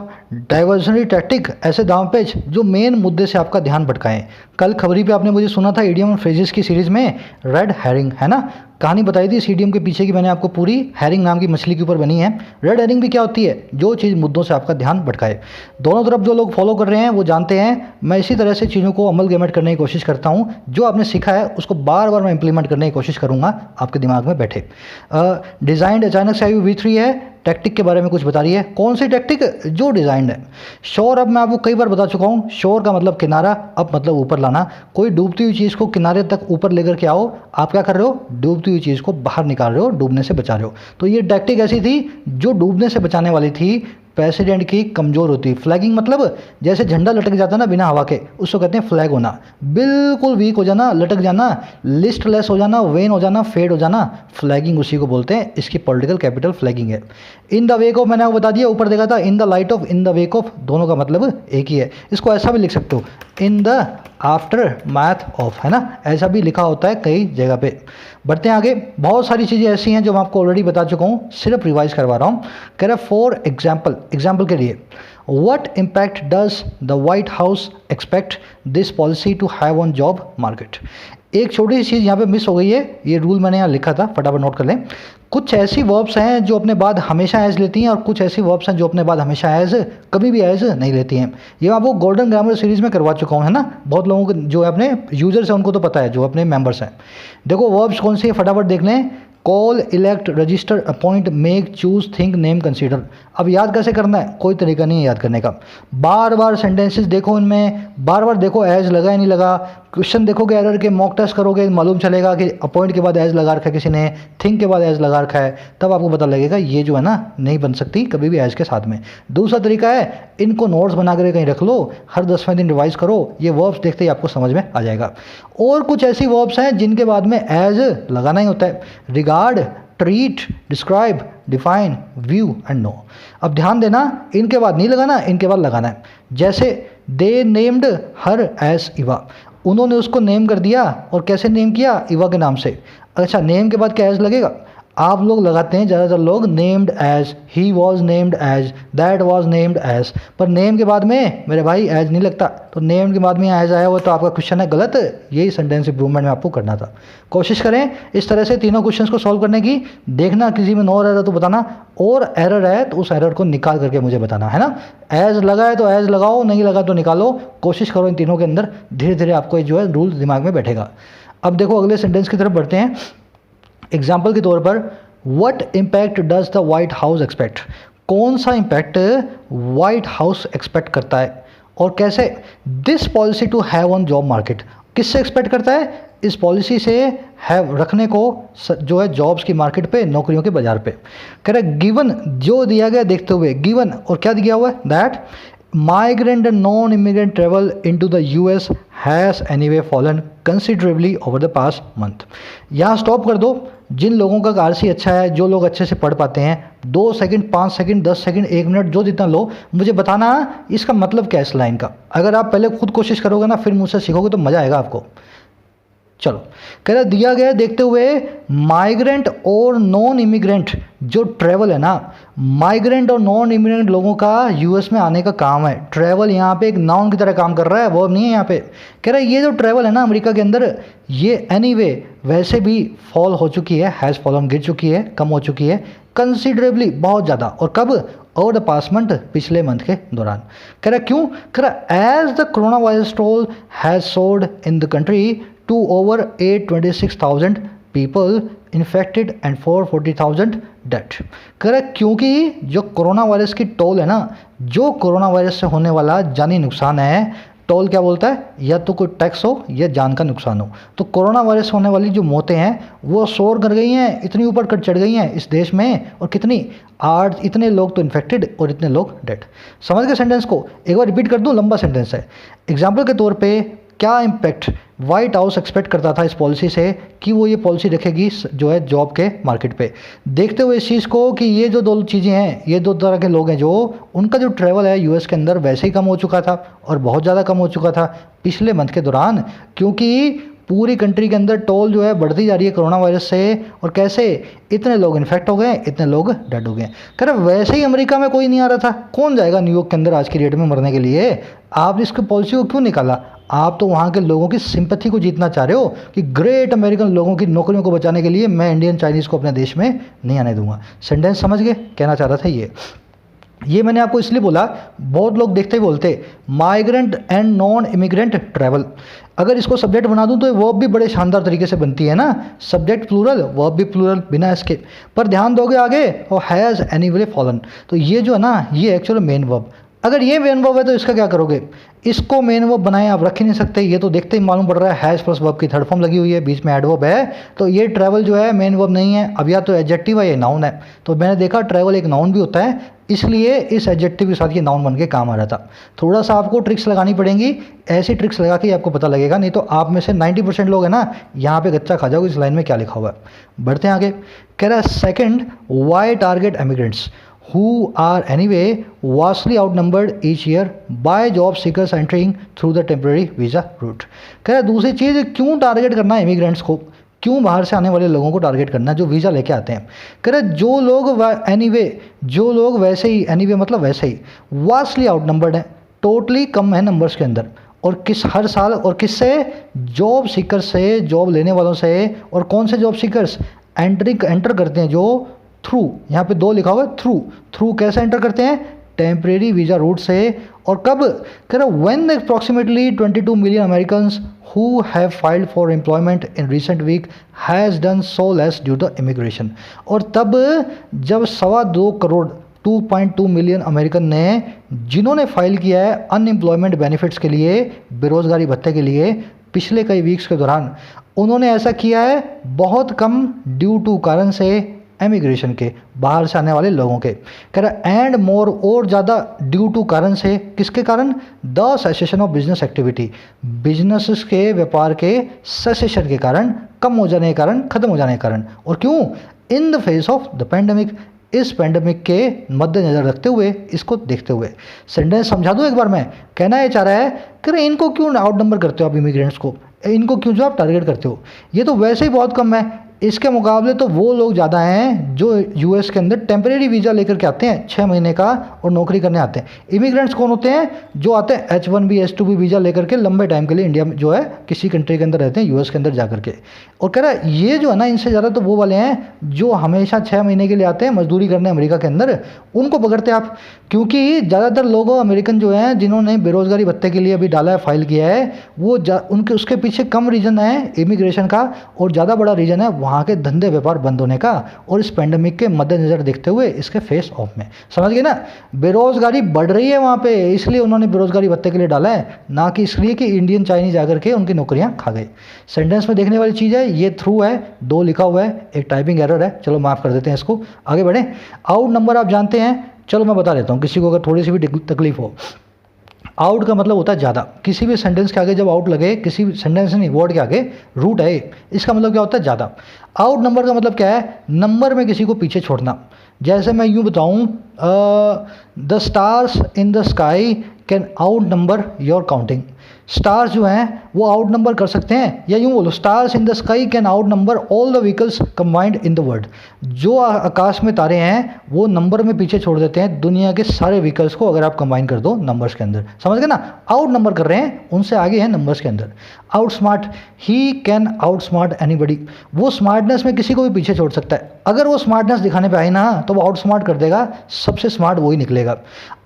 डाइवर्जनरी टैक्टिक, ऐसे दांवपेच जो मेन मुद्दे से आपका ध्यान भटकाएं। कल खबरी पे आपने मुझे सुना था इडियम और फ्रेजेस की सीरीज में रेड हैरिंग, है ना, कहानी बताई थी इस इडियम के पीछे की मैंने आपको पूरी, हैरिंग नाम की मछली के ऊपर बनी है। रेड हैरिंग भी क्या होती है? जो चीज़ मुद्दों से आपका ध्यान भटकाए। दोनों तरफ जो लोग फॉलो कर रहे हैं वो जानते हैं, मैं इसी तरह से चीज़ों को अमल गेमेट करने की कोशिश करता हूँ। जो आपने सीखा है उसको बार बार मैं इंप्लीमेंट करने की कोशिश करूँगा, आपके दिमाग में बैठे। डिज़ाइंड अचानक से आई V3 है, टैक्टिक के बारे में कुछ बता रही है। कौन सी टैक्टिक? जो डिज़ाइंड है। शोर, अब मैं आपको कई बार बता चुका हूँ, शोर का मतलब किनारा, अप मतलब ऊपर लाना। कोई डूबती हुई चीज़ को किनारे तक ऊपर लेकर के आओ, आप क्या कर रहे हो? डूबती हुई चीज़ को बाहर निकाल रहे हो, डूबने से बचा रहे हो। तो ये टैक्टिक ऐसी थी जो डूबने से बचाने वाली थी, प्रेसिडेंट की कमज़ोर होती। फ्लैगिंग मतलब जैसे झंडा लटक जाता ना बिना हवा के, उसको कहते हैं फ्लैग होना। बिल्कुल वीक हो जाना, लटक जाना, लिस्टलेस हो जाना, वेन हो जाना, फेड हो जाना, फ्लैगिंग उसी को बोलते हैं। इसकी पॉलिटिकल कैपिटल फ्लैगिंग है। इन द वेक ऑफ मैंने आपको बता दिया, ऊपर देखा था इन the light of, in the wake of, दोनों का मतलब एक ही है। इसको ऐसा भी लिख सकते हो, in the after math of, है ना, ऐसा भी लिखा होता है कई जगह पे। बढ़ते हैं आगे। बहुत सारी चीज़ें ऐसी हैं जो मैं आपको ऑलरेडी बता चुका हूँ, सिर्फ रिवाइज करवा रहा हूँ। कह रहा है फॉर एग्जाम्पल के लिए, what impact does the White House expect this policy to have on job market. एक छोटी सी चीज़ यहाँ पे मिस हो गई है, ये रूल मैंने यहाँ लिखा था, फटाफट नोट कर लें। कुछ ऐसी वर्ब्स हैं जो अपने बाद हमेशा एज लेती हैं, और कुछ ऐसी वर्ब्स हैं जो अपने बाद हमेशा एज, कभी भी एज नहीं लेती हैं। ये मैं आपको गोल्डन ग्रामर सीरीज़ में करवा चुका हूँ, है ना। बहुत लोगों को जो है अपने यूजर्स हैं उनको तो पता है, जो अपने मेंबर्स हैं। देखो वर्ब्स कौन सी है, फटाफट देख लें। Call, elect, register, appoint, make, choose, think, name, consider. अब याद कैसे करना है? कोई तरीका नहीं है याद करने का। बार बार सेंटेंसेस देखो, इनमें बार बार देखो एज लगा या नहीं लगा। क्वेश्चन देखोगे एरर के, मॉक टेस्ट करोगे, मालूम चलेगा कि अपॉइंट के बाद एज लगा रखा है किसी ने, थिंक के बाद एज लगा रखा है, तब आपको पता लगेगा ये जो है ना नहीं बन सकती कभी भी एज के साथ में। दूसरा तरीका है, इनको नोट्स बना कर कहीं रख लो, हर 10वें दिन रिवाइज करो, ये वर्ब्स देखते ही आपको समझ में आ जाएगा। और कुछ ऐसी वर्ब्स हैं जिनके बाद में एज लगाना ही होता है। Regard, treat, describe, define, view and know. अब ध्यान देना, इनके बाद नहीं लगाना, इनके बाद लगाना है। जैसे they named her as Eva, उन्होंने उसको नेम कर दिया, और कैसे नेम किया? इवा के नाम से। अच्छा, नेम के बाद क्या एज लगेगा? आप लोग लगाते हैं ज़्यादातर लोग named as, he was named as, that was named as, पर नेम के बाद में मेरे भाई एज नहीं लगता। तो नेम के बाद में एज आया हुआ तो आपका क्वेश्चन है गलत। यही सेंटेंस इंप्रूवमेंट में आपको करना था। कोशिश करें इस तरह से तीनों क्वेश्चंस को सॉल्व करने की। देखना किसी में नो एरर है तो बताना, और एरर है तो उस एरर को निकाल करके मुझे बताना, है ना। एज लगा है तो एज लगाओ, नहीं लगा तो निकालो। कोशिश करो इन तीनों के अंदर, धीरे धीरे आपको जो है रूल दिमाग में बैठेगा। अब देखो अगले सेंटेंस की तरफ बढ़ते हैं। एग्जाम्पल के तौर पर, what impact does the White House expect, कौन सा इम्पैक्ट वाइट हाउस एक्सपेक्ट करता है और कैसे? This policy to have on job market, किससे एक्सपेक्ट करता है? इस पॉलिसी से हैव रखने को जो है जॉब्स की मार्केट पे, नौकरियों के बाजार पे। कह रहा है गिवन, जो दिया गया देखते हुए, गिवन और क्या दिया हुआ है? That migrant and non-immigrant travel into the US has anyway fallen considerably over the past month। यहाँ स्टॉप कर दो। जिन लोगों का आरसी अच्छा है, जो लोग अच्छे से पढ़ पाते हैं, 2 सेकंड, 5 सेकंड, 10 सेकंड, 1 मिनट, जो जितना लो, मुझे बताना इसका मतलब क्या है इस लाइन का। अगर आप पहले खुद कोशिश करोगे ना, फिर मुझसे सीखोगे तो मज़ा आएगा आपको। चलो, कह रहा दिया गया देखते हुए, माइग्रेंट और नॉन इमिग्रेंट जो ट्रैवल है ना, माइग्रेंट और नॉन इमिग्रेंट लोगों का यूएस में आने का काम है। ट्रैवल यहाँ पे एक नाउन की तरह काम कर रहा है, वर्ब नहीं है यहाँ पे। कह रहा है ये जो ट्रैवल है ना अमेरिका के अंदर, ये एनीवे वैसे भी फॉल हो चुकी है, हैज़ फॉलन, गिर चुकी है, कम हो चुकी है, कंसिडरेबली, बहुत ज़्यादा। और कब? ओवर द पास्ट मंथ, पिछले मंथ के दौरान। कह रहा क्यों? कह रहा as the corona virus toll has soared in the country to over 826,000 people infected and 440,000 death. Correct, क्योंकि जो कोरोना वायरस की टोल है ना, जो कोरोना वायरस से होने वाला जानी नुकसान है, टोल क्या बोलता है? या तो कोई टैक्स हो या जान का नुकसान हो। तो कोरोना वायरस होने वाली जो मौतें हैं वो सोर कर गई हैं, इतनी ऊपर कर चढ़ गई हैं इस देश में। और कितनी? 8, इतने लोग तो इन्फेक्टेड और इतने लोग डेड। समझ गए सेंटेंस को? एक बार रिपीट कर दूं, लंबा सेंटेंस है। एग्जाम्पल के तौर पे, क्या इम्पैक्ट वाइट हाउस एक्सपेक्ट करता था इस पॉलिसी से कि वो ये पॉलिसी रखेगी जो है जॉब के मार्केट पे, देखते हुए इस चीज़ को कि ये जो 2 चीज़ें हैं, ये 2 तरह के लोग हैं, जो उनका जो ट्रैवल है यूएस के अंदर वैसे ही कम हो चुका था और बहुत ज़्यादा कम हो चुका था पिछले मंथ के दौरान, क्योंकि पूरी कंट्री के अंदर टोल जो है बढ़ती जा रही है कोरोना वायरस से। और कैसे? इतने लोग इन्फेक्ट हो गए, इतने लोग डेड हो गए। कह रहे वैसे ही अमेरिका में कोई नहीं आ रहा था, कौन जाएगा न्यूयॉर्क के अंदर आज की डेट में मरने के लिए? आपने इसकी पॉलिसी को क्यों निकाला? आप तो वहाँ के लोगों की सिंपैथी को जीतना चाह रहे हो कि ग्रेट अमेरिकन लोगों की नौकरियों को बचाने के लिए मैं इंडियन चाइनीज़ को अपने देश में नहीं आने दूंगा। सेंटेंस समझ गए? कहना चाह रहा था ये मैंने आपको इसलिए बोला, बहुत लोग देखते ही बोलते migrant and non immigrant travel. अगर इसको सब्जेक्ट बना दूं तो वर्ब भी बड़े शानदार तरीके से बनती है ना, सब्जेक्ट प्लूरल, वर्ब भी प्लूरल, बिना इसके। पर ध्यान दोगे आगे, और हैज़ एनीवे फॉलन, तो ये जो है ना, ये एक्चुअल मेन वर्ब। अगर ये मेन वर्ब है तो इसका क्या करोगे? इसको मेन वर्ब बनाए आप रख ही नहीं सकते। ये तो देखते ही मालूम पड़ रहा है हैज़ प्लस वर्ब की थर्ड फॉर्म लगी हुई है, बीच में एडवर्ब है, तो ये ट्रैवल जो है मेन वर्ब नहीं है। अब या तो एडजेक्टिव है या नाउन है। तो मैंने देखा ट्रैवल एक नाउन भी होता है, इसलिए इस एडजेक्टिव के साथ ये नाउन बन के काम आ रहा था। थोड़ा सा आपको ट्रिक्स लगानी पड़ेंगी, ऐसी ट्रिक्स लगा के आपको पता लगेगा, नहीं तो आप में से 90% लोग हैं ना, यहाँ पे गच्चा खा जाओगे इस लाइन में क्या लिखा हुआ है। बढ़ते हैं आगे। कह रहा है second, why target emigrants who are anyway vastly outnumbered each year by job seekers entering through the temporary visa route। कह रहा है दूसरी चीज़, क्यों टारगेट करना है इमिग्रेंट्स को? क्यों बाहर से आने वाले लोगों को टारगेट करना है जो वीज़ा लेके आते हैं? कह रहे जो लोग वैसे ही, एनीवे मतलब वैसे ही, वास्टली आउटनंबर्ड है, टोटली कम है नंबर्स के अंदर। और हर साल, और किससे? जॉब सीकर से, जॉब लेने वालों से। और कौन से जॉब सीकर्स? एंटर करते हैं जो थ्रू, यहाँ पे 2 लिखा हुआ है, थ्रू कैसे एंटर करते हैं? टेम्परेरी वीज़ा रूट से। और कब? कह रहा when approximately 22 million Americans who have filed for employment in recent week has done so less due to immigration। और तब जब 2.25 करोड़ 2.2 मिलियन अमेरिकन ने, जिन्होंने फाइल किया है अनएम्प्लॉयमेंट बेनिफिट्स के लिए, बेरोजगारी भत्ते के लिए, पिछले कई वीक्स के दौरान, उन्होंने ऐसा किया है बहुत कम ड्यू टू कारण से एमिग्रेशन के, बाहर से आने वाले लोगों के। कह रहा एंड मोर, और ज़्यादा ड्यू टू कारण से, किसके कारण? The cessation of business activity, business के व्यापार के सेसेशन के कारण कम हो जाने के कारण, खत्म हो जाने के कारण। और क्यों? In the face of the pandemic, इस पैंडमिक के मद्देनजर रखते हुए, इसको देखते हुए। सेंटेंस समझा दूं एक बार मैं। कहना ये चाह रहा है कि अरे इनको क्यों आउट नंबर करते हो आप इमिग्रेंट्स को, इनको क्यों जो आप टारगेट करते हो, ये तो वैसे ही बहुत कम है, इसके मुकाबले तो वो लोग ज़्यादा हैं जो यूएस के अंदर टेम्परेरी वीज़ा लेकर के आते हैं 6 महीने का और नौकरी करने आते हैं। इमिग्रेंट्स कौन होते हैं? जो आते हैं H1B H2B वीज़ा लेकर के लंबे टाइम के लिए इंडिया में जो है किसी कंट्री के अंदर रहते हैं, यूएस के अंदर जा करके। और कह रहा है ये जो है ना, इनसे ज़्यादा तो वो वाले हैं जो हमेशा 6 महीने के लिए आते हैं मजदूरी करने अमेरिका के अंदर, उनको पकड़ते हैं आप। क्योंकि ज़्यादातर लोग अमेरिकन जो हैं जिन्होंने बेरोज़गारी भत्ते के लिए अभी डाला है, फाइल किया है, वो उनके उसके पीछे कम रीज़न है इमिग्रेशन का और ज़्यादा बड़ा रीज़न है वहाँ के धंधे व्यापार बंद होने का। और इस पैंडमिक के मद्देनजर देखते हुए इसके फेस ऑफ में, समझ गए ना, बेरोज़गारी बढ़ रही है वहाँ पे, इसलिए उन्होंने बेरोज़गारी भत्ते के लिए डाला है, ना कि इसलिए कि इंडियन चाइनीज आकर के उनकी नौकरियाँ खा गए। सेंटेंस में देखने वाली चीज़ है, ये थ्रू है, 2 लिखा हुआ है, एक टाइपिंग एरर है, चलो माफ़ कर देते हैं इसको, आगे बढ़ें। आउट नंबर आप जानते हैं, चलो मैं बता देता हूँ किसी को अगर थोड़ी सी भी तकलीफ हो। आउट का मतलब होता है ज़्यादा। किसी भी सेंटेंस के आगे जब आउट लगे, किसी भी सेंटेंस नहीं, वर्ड के आगे रूट है, इसका मतलब क्या होता है? ज़्यादा। आउट नंबर का मतलब क्या है? नंबर में किसी को पीछे छोड़ना। जैसे मैं यूँ बताऊँ, the stars in the sky can out number your counting. Stars जो हैं वो आउट नंबर कर सकते हैं, या यूँ बोलो stars in the sky can out number all the vehicles combined in the world. जो आकाश में तारे हैं वो नंबर में पीछे छोड़ देते हैं दुनिया के सारे व्हीकल्स को, अगर आप कंबाइन कर दो नंबर्स के अंदर, समझ गए ना? आउट नंबर कर रहे हैं, उनसे आगे हैं नंबर्स के अंदर। Out smart, he can out smart anybody. वो स्मार्टनेस में किसी को भी पीछे छोड़ सकता है। अगर वो स्मार्टनेस दिखाने पे आए ना तो वो आउट स्मार्ट कर देगा, सबसे स्मार्ट वही निकलेगा।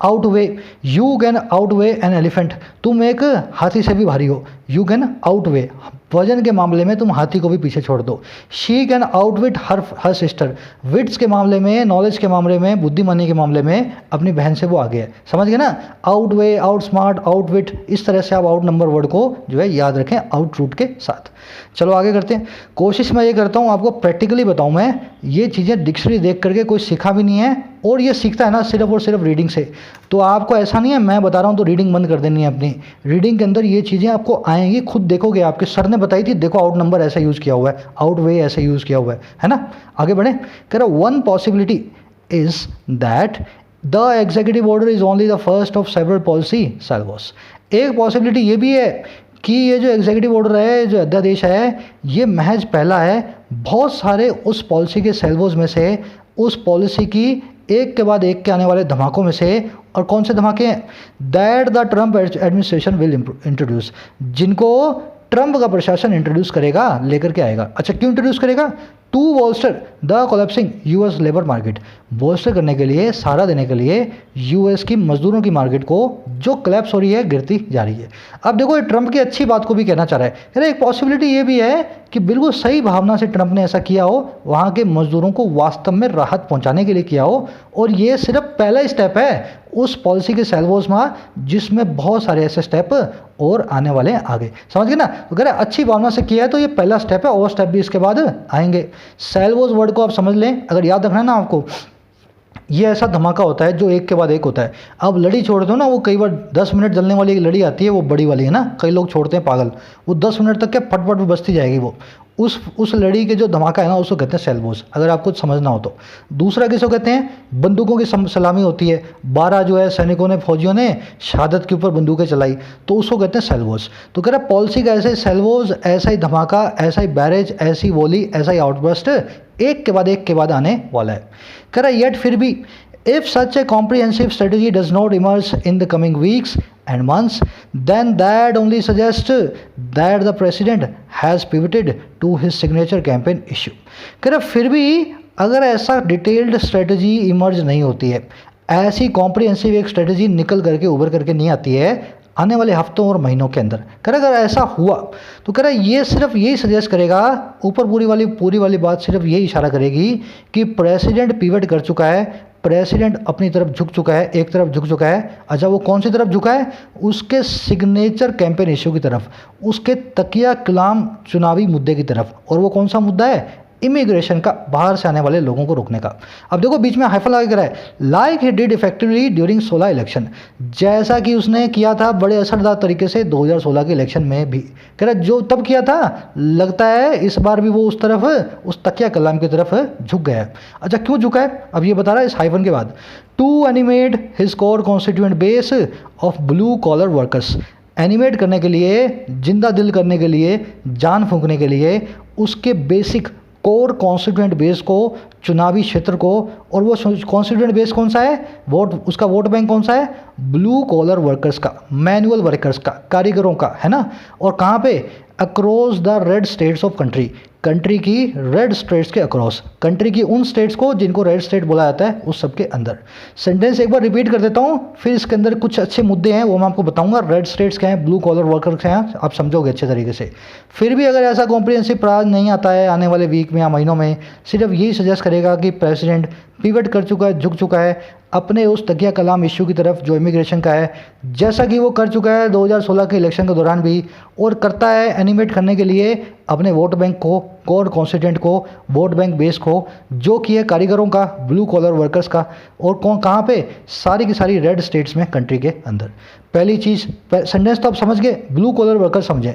Out way, you can out way an elephant. तुम एक हाथी से भी भारी हो, यू कैन आउट वे, वजन के मामले में तुम हाथी को भी पीछे छोड़ दो। She can outwit her sister. Wits के मामले में, नॉलेज के मामले में, बुद्धिमानी के मामले में अपनी बहन से वो आगे है, समझ गए ना? Out way, out smart, outwit, इस तरह से आप आउट नंबर वर्ड को जो है याद रखें आउट रूट के साथ। चलो आगे करते हैं। कोशिश मैं ये करता हूँ आपको प्रैक्टिकली बताऊँ, मैं ये चीज़ें डिक्शनरी देख करके कोई सीखा भी नहीं है, और ये सीखता है ना सिर्फ और सिर्फ रीडिंग से। तो आपको ऐसा नहीं है मैं बता रहा हूँ तो रीडिंग बंद कर देनी है अपनी। रीडिंग के अंदर ये चीज़ें आपको आएंगी, खुद देखोगे, आपके सर ने बताई थी, देखो आउट नंबर ऐसा यूज़ किया हुआ है, आउट वे ऐसा यूज़ किया हुआ है ना? आगे बढ़ें। कह रहा one possibility is that the executive order is only the first of several policy salvos. एक पॉसिबिलिटी ये भी है कि ये जो एग्जीक्यूटिव ऑर्डर है, जो अध्यादेश है, ये महज पहला है बहुत सारे उस पॉलिसी के सैल्वोस में से, उस पॉलिसी की एक के बाद एक के आने वाले धमाकों में से। और कौन से धमाके हैं? That the Trump administration will introduce, जिनको ट्रम्प का प्रशासन इंट्रोड्यूस करेगा, लेकर के आएगा। अच्छा, क्यों इंट्रोड्यूस करेगा? To bolster the collapsing US labour market, bolster करने के लिए, सहारा देने के लिए यूएस की मजदूरों की मार्केट को जो कोलैप्स हो रही है, गिरती जा रही है। अब देखो ये ट्रम्प की अच्छी बात को भी कहना चाह रहा है। अरे एक पॉसिबिलिटी ये भी है कि बिल्कुल सही भावना से ट्रम्प ने ऐसा किया हो, वहाँ के मजदूरों को वास्तव में राहत पहुँचाने के लिए किया हो, और ये सिर्फ पहला स्टेप है उस पॉलिसी के सैल्वोस में, जिसमें बहुत सारे ऐसे स्टेप और आने वाले हैं आगे, समझ गए ना? अगर अच्छी भावना से किया है तो ये पहला स्टेप है, और स्टेप भी इसके बाद आएंगे। सैल्वोस वर्ड को आप समझ लें, अगर याद रखना है ना आपको, ये ऐसा धमाका होता है जो एक के बाद एक होता है। अब लड़ी छोड़ दो ना, वो कई बार 10 मिनट जलने वाली एक लड़ी आती है, वो बड़ी वाली है ना, कई लोग छोड़ते हैं पागल, वो 10 मिनट तक क्या फटफट बजती जाएगी वो। उस लड़ी के जो धमाका है ना, उसको कहते हैं सैल्वोस, अगर आपको समझना हो तो। दूसरा किसको कहते हैं? बंदूकों की सलामी होती है, 12 जो है सैनिकों ने, फौजियों ने शहादत के ऊपर बंदूकें चलाई, तो उसको कहते हैं सैल्वोस। तो कह रहा पॉलिसी का ऐसा ही सैल्वोस, ऐसा ही धमाका, ऐसा ही बैरेज, ऐसी वॉली, ऐसा ही आउटबर्स्ट एक के बाद आने वाला है। कह रहा येट फिर भी if such a comprehensive strategy does not emerge in the coming weeks and months, then that only suggests that the president has pivoted to his signature campaign issue. कह रहा फिर भी अगर ऐसा डिटेल्ड स्ट्रेटजी इमर्ज नहीं होती है, ऐसी कॉम्प्रिहेंसिव एक स्ट्रेटजी निकल करके उभर करके नहीं आती है आने वाले हफ्तों और महीनों के अंदर, कह रहा अगर ऐसा हुआ तो कह रहा ये सिर्फ यही सजेस्ट करेगा, ऊपर पूरी वाली बात सिर्फ यही इशारा करेगी कि प्रेसिडेंट पिवट कर चुका है, प्रेसिडेंट अपनी तरफ झुक चुका है, एक तरफ झुक चुका है। अच्छा, वो कौन सी तरफ झुका है? उसके सिग्नेचर कैंपेन इश्यू की तरफ, उसके तकिया कलाम चुनावी मुद्दे की तरफ। और वो कौन सा मुद्दा है? इमिग्रेशन का, बाहर से आने वाले लोगों को रोकने का। अब देखो बीच में हाइफन लगा कर है, like he did effectively during 16 election, जैसा कि उसने किया था बड़े असरदार तरीके से 2016 के इलेक्शन में भी। कह रहा जो तब किया था लगता है इस बार भी वो उस तरफ, उस तकिया कलाम की तरफ झुक गया है। अच्छा क्यों झुका है अब ये बता रहा है इस हाइफन के बाद। To animate his core constituent base of blue collar workers, animate करने के लिए, जिंदा दिल करने के लिए, जान फूंकने के लिए उसके बेसिक कोर कॉन्स्टिट्यूएंट बेस को, चुनावी क्षेत्र को। और वो कॉन्स्टिट्यूएंट बेस कौन सा है, वोट, उसका वोट बैंक कौन सा है, ब्लू कॉलर वर्कर्स का, मैनुअल वर्कर्स का, कारीगरों का, है ना। और कहाँ पे, across the red states of country, country की रेड स्टेट्स के अक्रॉस, कंट्री की उन स्टेट्स को जिनको रेड स्टेट बोला जाता है उस सब के अंदर। सेंटेंस एक बार रिपीट कर देता हूँ, फिर इसके अंदर कुछ अच्छे मुद्दे हैं वो मैं आपको बताऊंगा। रेड स्टेट्स क्या हैं, ब्लू कॉलर वर्कर्स क्या हैं, आप समझोगे अच्छे तरीके से। फिर भी अगर ऐसा कॉम्प्रिहेंसिव प्राज नहीं आता है आने वाले वीक में या महीनों में, सिर्फ यही सजेस्ट करेगा कि प्रेसिडेंट पिवट कर चुका है, झुक चुका है अपने उस तकिया कलाम इश्यू की तरफ जो इमिग्रेशन का है, जैसा कि वो कर चुका है 2016 के इलेक्शन के दौरान भी, और करता है एनिमेट करने के लिए अपने वोट बैंक को, कोर कॉन्स्टिट्यूएंट को, वोट बैंक बेस को, जो कि है कारीगरों का, ब्लू कॉलर वर्कर्स का। और कौन कहाँ पे, सारी की सारी रेड स्टेट्स में, कंट्री के अंदर। पहली चीज़, सेंटेंस तो आप समझ गए, ब्लू कॉलर वर्कर समझें।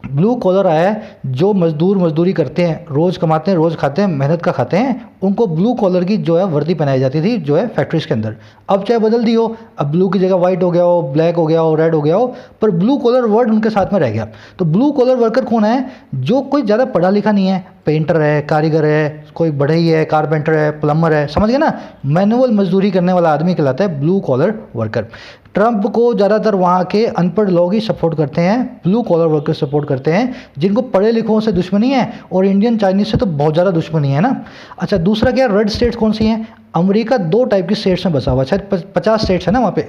ब्लू कॉलर है जो मजदूरी करते हैं, रोज़ कमाते हैं, रोज़ खाते हैं, मेहनत का खाते हैं, उनको ब्लू कॉलर की जो है वर्दी पहनाई जाती थी जो है फैक्ट्रीज के अंदर। अब चाहे बदल दी हो, अब ब्लू की जगह वाइट हो गया हो, ब्लैक हो गया हो, रेड हो गया हो, पर ब्लू कॉलर वर्ड उनके साथ में रह गया। तो ब्लू कॉलर वर्कर कौन है, जो कोई ज़्यादा पढ़ा लिखा नहीं है, पेंटर है, कारीगर है, कोई बढ़ई है, कारपेंटर है, प्लम्बर है, समझ गए ना, मैनुअल मजदूरी करने वाला आदमी कहलाता है ब्लू कॉलर वर्कर। ट्रंप को ज़्यादातर वहाँ के अनपढ़ लोग ही सपोर्ट करते हैं, ब्लू कॉलर वर्कर सपोर्ट करते हैं, जिनको पढ़े लिखों से दुश्मनी है, और इंडियन चाइनीज से तो बहुत ज़्यादा दुश्मनी है ना। अच्छा दूसरा क्या, रेड स्टेट्स कौन सी हैं, अमेरिका 2 टाइप की स्टेट्स में बसा हुआ है, शायद 50 स्टेट्स है ना वहाँ पे,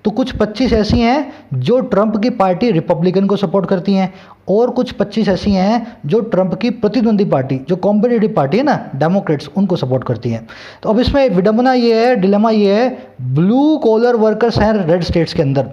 तो कुछ 25 ऐसी हैं जो ट्रंप की पार्टी रिपब्लिकन को सपोर्ट करती हैं, और कुछ 25 ऐसी हैं जो ट्रंप की प्रतिद्वंदी पार्टी, जो कॉम्पिटिटिव पार्टी है ना, डेमोक्रेट्स, उनको सपोर्ट करती हैं। तो अब इसमें विडंबना ये है, डिलेमा ये है, ब्लू कॉलर वर्कर्स हैं रेड स्टेट्स के अंदर,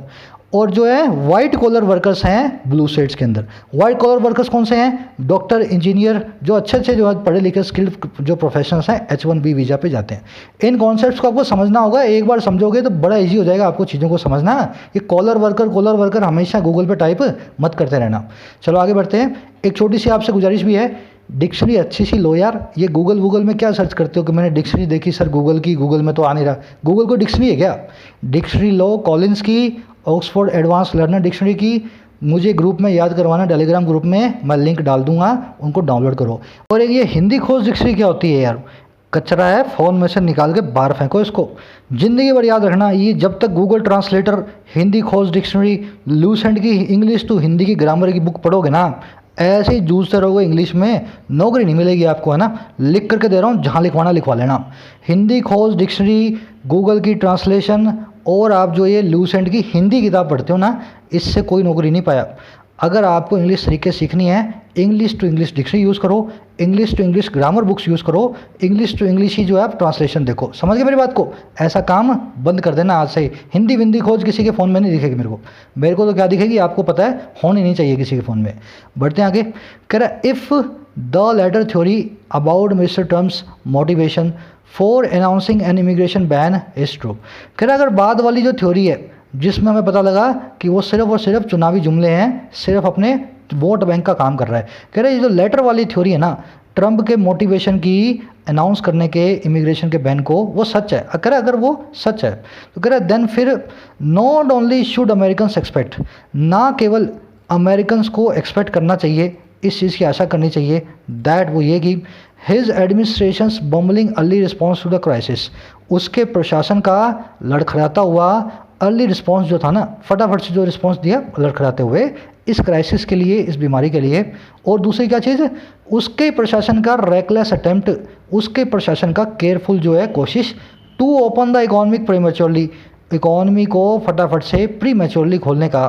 और जो है वाइट कॉलर वर्कर्स हैं ब्लू स्टेट्स के अंदर। वाइट कॉलर वर्कर्स कौन से हैं, डॉक्टर, इंजीनियर, जो अच्छे अच्छे जो पढ़े लिखे स्किल्ड जो प्रोफेशनल्स हैं, H1B वीज़ा पे जाते हैं। इन कॉन्सेप्ट्स को आपको समझना होगा, एक बार समझोगे तो बड़ा इजी हो जाएगा आपको चीज़ों को समझना। ये कॉलर वर्कर हमेशा गूगल पे टाइप मत करते रहना। चलो आगे बढ़ते हैं। एक छोटी सी आपसे गुजारिश भी है, डिक्शनरी अच्छी सी लो यार। ये गूगल में क्या सर्च करते हो कि मैंने डिक्शनरी देखी सर गूगल की, गूगल में तो आ नहीं रहा। गूगल को डिक्शनरी है क्या, डिक्शनरी लो, कॉलिंस की, ऑक्सफोर्ड एडवांस लर्नर डिक्शनरी की। मुझे ग्रुप में याद करवाना, टेलीग्राम ग्रुप में मैं लिंक डाल दूंगा, उनको डाउनलोड करो। और एक ये हिंदी खोज डिक्शनरी क्या होती है यार, कचरा है, फ़ोन में से निकाल के बाहर फेंको इसको। ज़िंदगी भर याद रखना, ये जब तक गूगल ट्रांसलेटर, हिंदी खोज डिक्शनरी, लूसेंट की इंग्लिश टू हिंदी की ग्रामर की बुक पढ़ोगे ना, ऐसे ही जूझते रहोगे इंग्लिश में, नौकरी नहीं मिलेगी आपको, है ना। लिख करके दे रहा हूँ, जहाँ लिखवाना लिखवा लेना। हिंदी खोज डिक्शनरी, गूगल की ट्रांसलेशन, और आप जो ये लूसेंट की हिंदी किताब पढ़ते हो ना, इससे कोई नौकरी नहीं पाया। अगर आपको इंग्लिश तरीके सीखनी है, English to English dictionary use करो, English to English grammar books use करो, इंग्लिश टू इंग्लिश ही जो है आप ट्रांसलेशन देखो। समझ गए मेरी बात को, ऐसा काम बंद कर देना आज से ही। हिंदी विंदी खोज किसी के फ़ोन में नहीं दिखेगी मेरे को तो क्या दिखेगी आपको पता है, होनी नहीं चाहिए किसी के फ़ोन में। बढ़ते हैं आगे। कह रहा if the latter theory about mister Trump's motivation for announcing an immigration ban is true. कह रहा अगर बाद वाली जो थ्योरी है जिसमें हमें पता लगा कि वो सिर्फ और सिर्फ चुनावी जुमले हैं, सिर्फ अपने वोट बैंक का काम कर रहा है, कह रहे ये जो लेटर वाली थ्योरी है ना ट्रंप के मोटिवेशन की अनाउंस करने के इमिग्रेशन के बैन को, वो सच है। कह रहा अगर वो सच है तो कह रहा देन फिर not only should Americans expect, ना केवल अमेरिकन्स को एक्सपेक्ट करना चाहिए, इस चीज़ की आशा करनी चाहिए, दैट वो ये कि his administration's bumbling early response to the crisis, उसके प्रशासन का लड़खड़ाता हुआ अर्ली रिस्पॉन्स जो था ना, फटाफट से जो रिस्पॉन्स दिया लड़खड़ाते हुए इस क्राइसिस के लिए, इस बीमारी के लिए। और दूसरी क्या चीज़, उसके प्रशासन का रेकलेस अटेम्प्ट, उसके प्रशासन का केयरफुल जो है कोशिश to open the economic prematurely, economy को फटाफट से प्रीमेच्योरली खोलने का,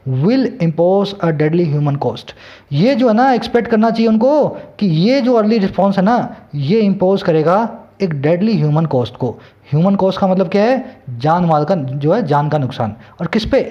will impose a deadly human cost. ये जो है ना एक्सपेक्ट करना चाहिए उनको कि ये जो अर्ली रिस्पॉन्स है ना, ये इम्पोज करेगा एक डेडली ह्यूमन कॉस्ट को। ह्यूमन कॉस्ट का मतलब क्या है, जान माल का जो है, जान का नुकसान। और किस पे,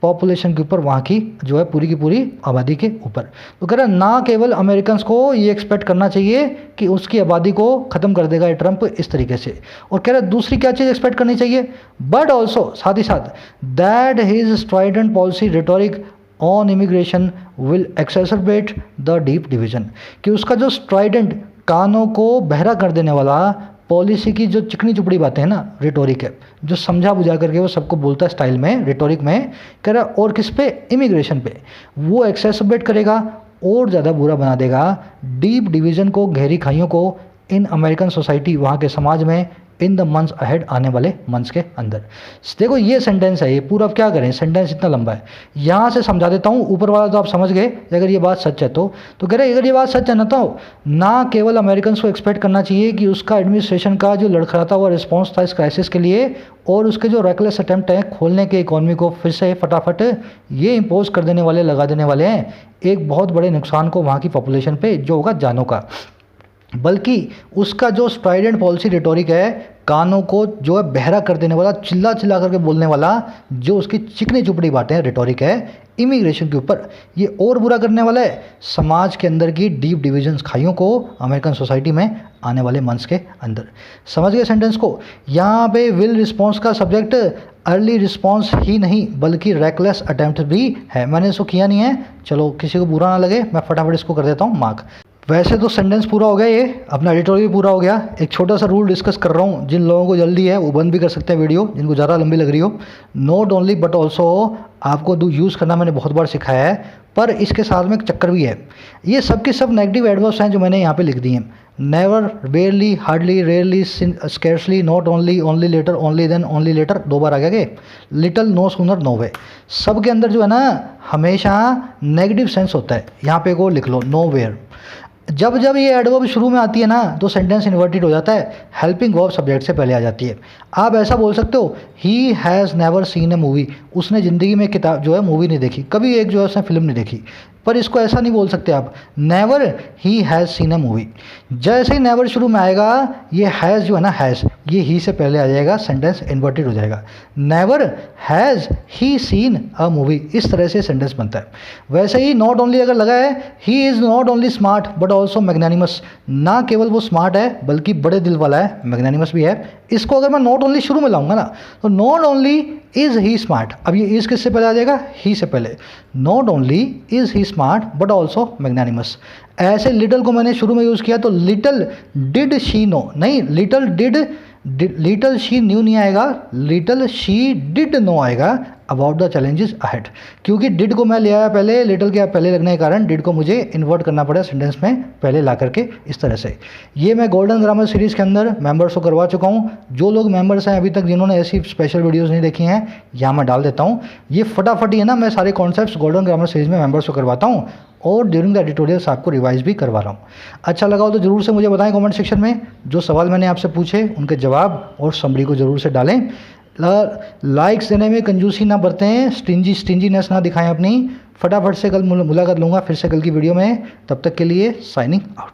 पॉपुलेशन के ऊपर, वहाँ की जो है पूरी की पूरी आबादी के ऊपर। तो कह रहा है ना केवल अमेरिकन को ये एक्सपेक्ट करना चाहिए कि उसकी आबादी को ख़त्म कर देगा ये ट्रंप इस तरीके से, और कह रहा है दूसरी क्या चीज़ एक्सपेक्ट करनी चाहिए, बट ऑल्सो साथ ही साथ that his strident policy rhetoric on immigration will exacerbate the deep division, कि उसका जो स्ट्राइडेंट कानों को बहरा कर देने वाला पॉलिसी की जो चिकनी चुपड़ी बातें हैं ना, रिटोरिक है, जो समझा बुझा करके वो सबको बोलता है स्टाइल में, रिटोरिक में कह रहा है, और किस पे, इमिग्रेशन पे, वो एक्सेसरबेट करेगा और ज़्यादा बुरा बना देगा डीप डिवीज़न को, गहरी खाइयों को इन अमेरिकन सोसाइटी, वहाँ के समाज में, इन द मंथ्स अहेड, आने वाले मंथ्स के अंदर। देखो ये सेंटेंस है, ये पूरा अब क्या करें, सेंटेंस इतना लंबा है, यहाँ से समझा देता हूँ, ऊपर वाला तो आप समझ गए अगर ये बात सच है तो कह रहे अगर ये बात सच है ना, तो ना केवल अमेरिकन को एक्सपेक्ट करना चाहिए कि उसका एडमिनिस्ट्रेशन का जो लड़खड़ाता हुआ रिस्पॉन्स था इस क्राइसिस के लिए, और उसके जो रेकलेस अटैम्प्ट हैं खोलने के इकॉनमी को फिर से फटाफट ये इम्पोज कर देने वाले, लगा देने वाले हैं एक बहुत बड़े नुकसान को वहाँ की पॉपुलेशन पे, जो होगा जानों का। बल्कि उसका जो स्ट्राइडेंट पॉलिसी रिटोरिक है, कानों को जो है बहरा कर देने वाला, चिल्ला चिल्ला करके बोलने वाला, जो उसकी चिकनी चुपड़ी बातें रिटोरिक है इमिग्रेशन के ऊपर, ये और बुरा करने वाला है समाज के अंदर की डीप डिविजन्स, खाइयों को अमेरिकन सोसाइटी में आने वाले मंथ्स के अंदर। समझ गए सेंटेंस को। यहाँ पे विल रिस्पॉन्स का सब्जेक्ट अर्ली रिस्पॉन्स ही नहीं बल्कि रेकलेस अटेम्प्ट भी है। मैंने इसको किया नहीं है, चलो किसी को बुरा ना लगे, मैं फटाफट इसको कर देता हूँ मार्क। वैसे तो सेंटेंस पूरा हो गया, ये अपना एडिटोरियल पूरा हो गया। एक छोटा सा रूल डिस्कस कर रहा हूँ, जिन लोगों को जल्दी है वो बंद भी कर सकते हैं वीडियो, जिनको ज़्यादा लंबी लग रही हो। नोट ओनली बट ऑल्सो आपको यूज़ करना मैंने बहुत बार सिखाया है, पर इसके साथ में एक चक्कर भी है। ये सब के सब नेगेटिव एडवर्ब्स हैं जो मैंने यहाँ पे लिख दिए हैं। Never, rarely, hardly, rarely, scarcely, not only, only later, only then, only later, 2 बार आ गया के, little, no sooner, no way. सब के अंदर जो है ना हमेशा नेगेटिव सेंस होता है। यहाँ पे एक और लिख लो, नो वेयर। जब जब ये एडवर्ब शुरू में आती है ना तो सेंटेंस इन्वर्टेड हो जाता है, हेल्पिंग वर्ब सब्जेक्ट से पहले आ जाती है। आप ऐसा बोल सकते हो, he has never seen A movie, उसने ज़िंदगी में किताब जो है मूवी नहीं देखी, कभी एक जो है उसने फिल्म नहीं देखी। पर इसको ऐसा नहीं बोल सकते आप, never he has seen A movie. जैसे ही नेवर शुरू में आएगा, ये हैज़ जो है ना, हैज़ ये ही से पहले आ जाएगा, सेंटेंस इन्वर्टेड हो जाएगा। Never has he seen a movie, इस तरह से सेंटेंस बनता है। वैसे ही नॉट ओनली अगर लगा है, he is not only smart but also magnanimous, ना केवल वो स्मार्ट है बल्कि बड़े दिल वाला है, मैग्नानिमस भी है। इसको अगर मैं नॉट ओनली शुरू में लाऊंगा ना, तो not only is he smart, अब ये इज़ किससे पहले आ जाएगा, ही से पहले। Not only is he smart but also magnanimous. ऐसे लिटल को मैंने शुरू में यूज़ किया तो लिटल डिड शी नो, नहीं little did, little she knew नहीं आएगा, लिटल शी डिड नो आएगा अबाउट द चैलेंजेस अहेड। क्योंकि डिड को मैं ले आया पहले, लिटल के पहले लगने के कारण डिड को मुझे इन्वर्ट करना पड़ा सेंटेंस में पहले ला करके, इस तरह से। ये मैं गोल्डन ग्रामर सीरीज़ के अंदर मेंबर्स को करवा चुका हूँ। जो लोग मेंबर्स हैं अभी तक जिन्होंने ऐसी स्पेशल वीडियोज़ नहीं देखी हैं, यहाँ मैं डाल देता हूँ। ये फटाफट ही है ना, मैं सारे कॉन्सेप्ट्स गोल्डन ग्रामर सीरीज़ में मेंबर्स को करवाता हूँ और ड्यूरिंग द एडिटोरियल्स आपको रिवाइज भी करवा रहा हूँ। अच्छा लगा हो तो ज़रूर से मुझे बताएं कमेंट सेक्शन में। जो सवाल मैंने आपसे पूछे उनके जवाब और समरी को ज़रूर से डालें। लाइक्स देने में कंजूसी ना बरतें, स्टिंजीनेस ना दिखाएं अपनी। फटाफट से कल मुलाकात लूँगा फिर से कल की वीडियो में, तब तक के लिए साइनिंग आउट।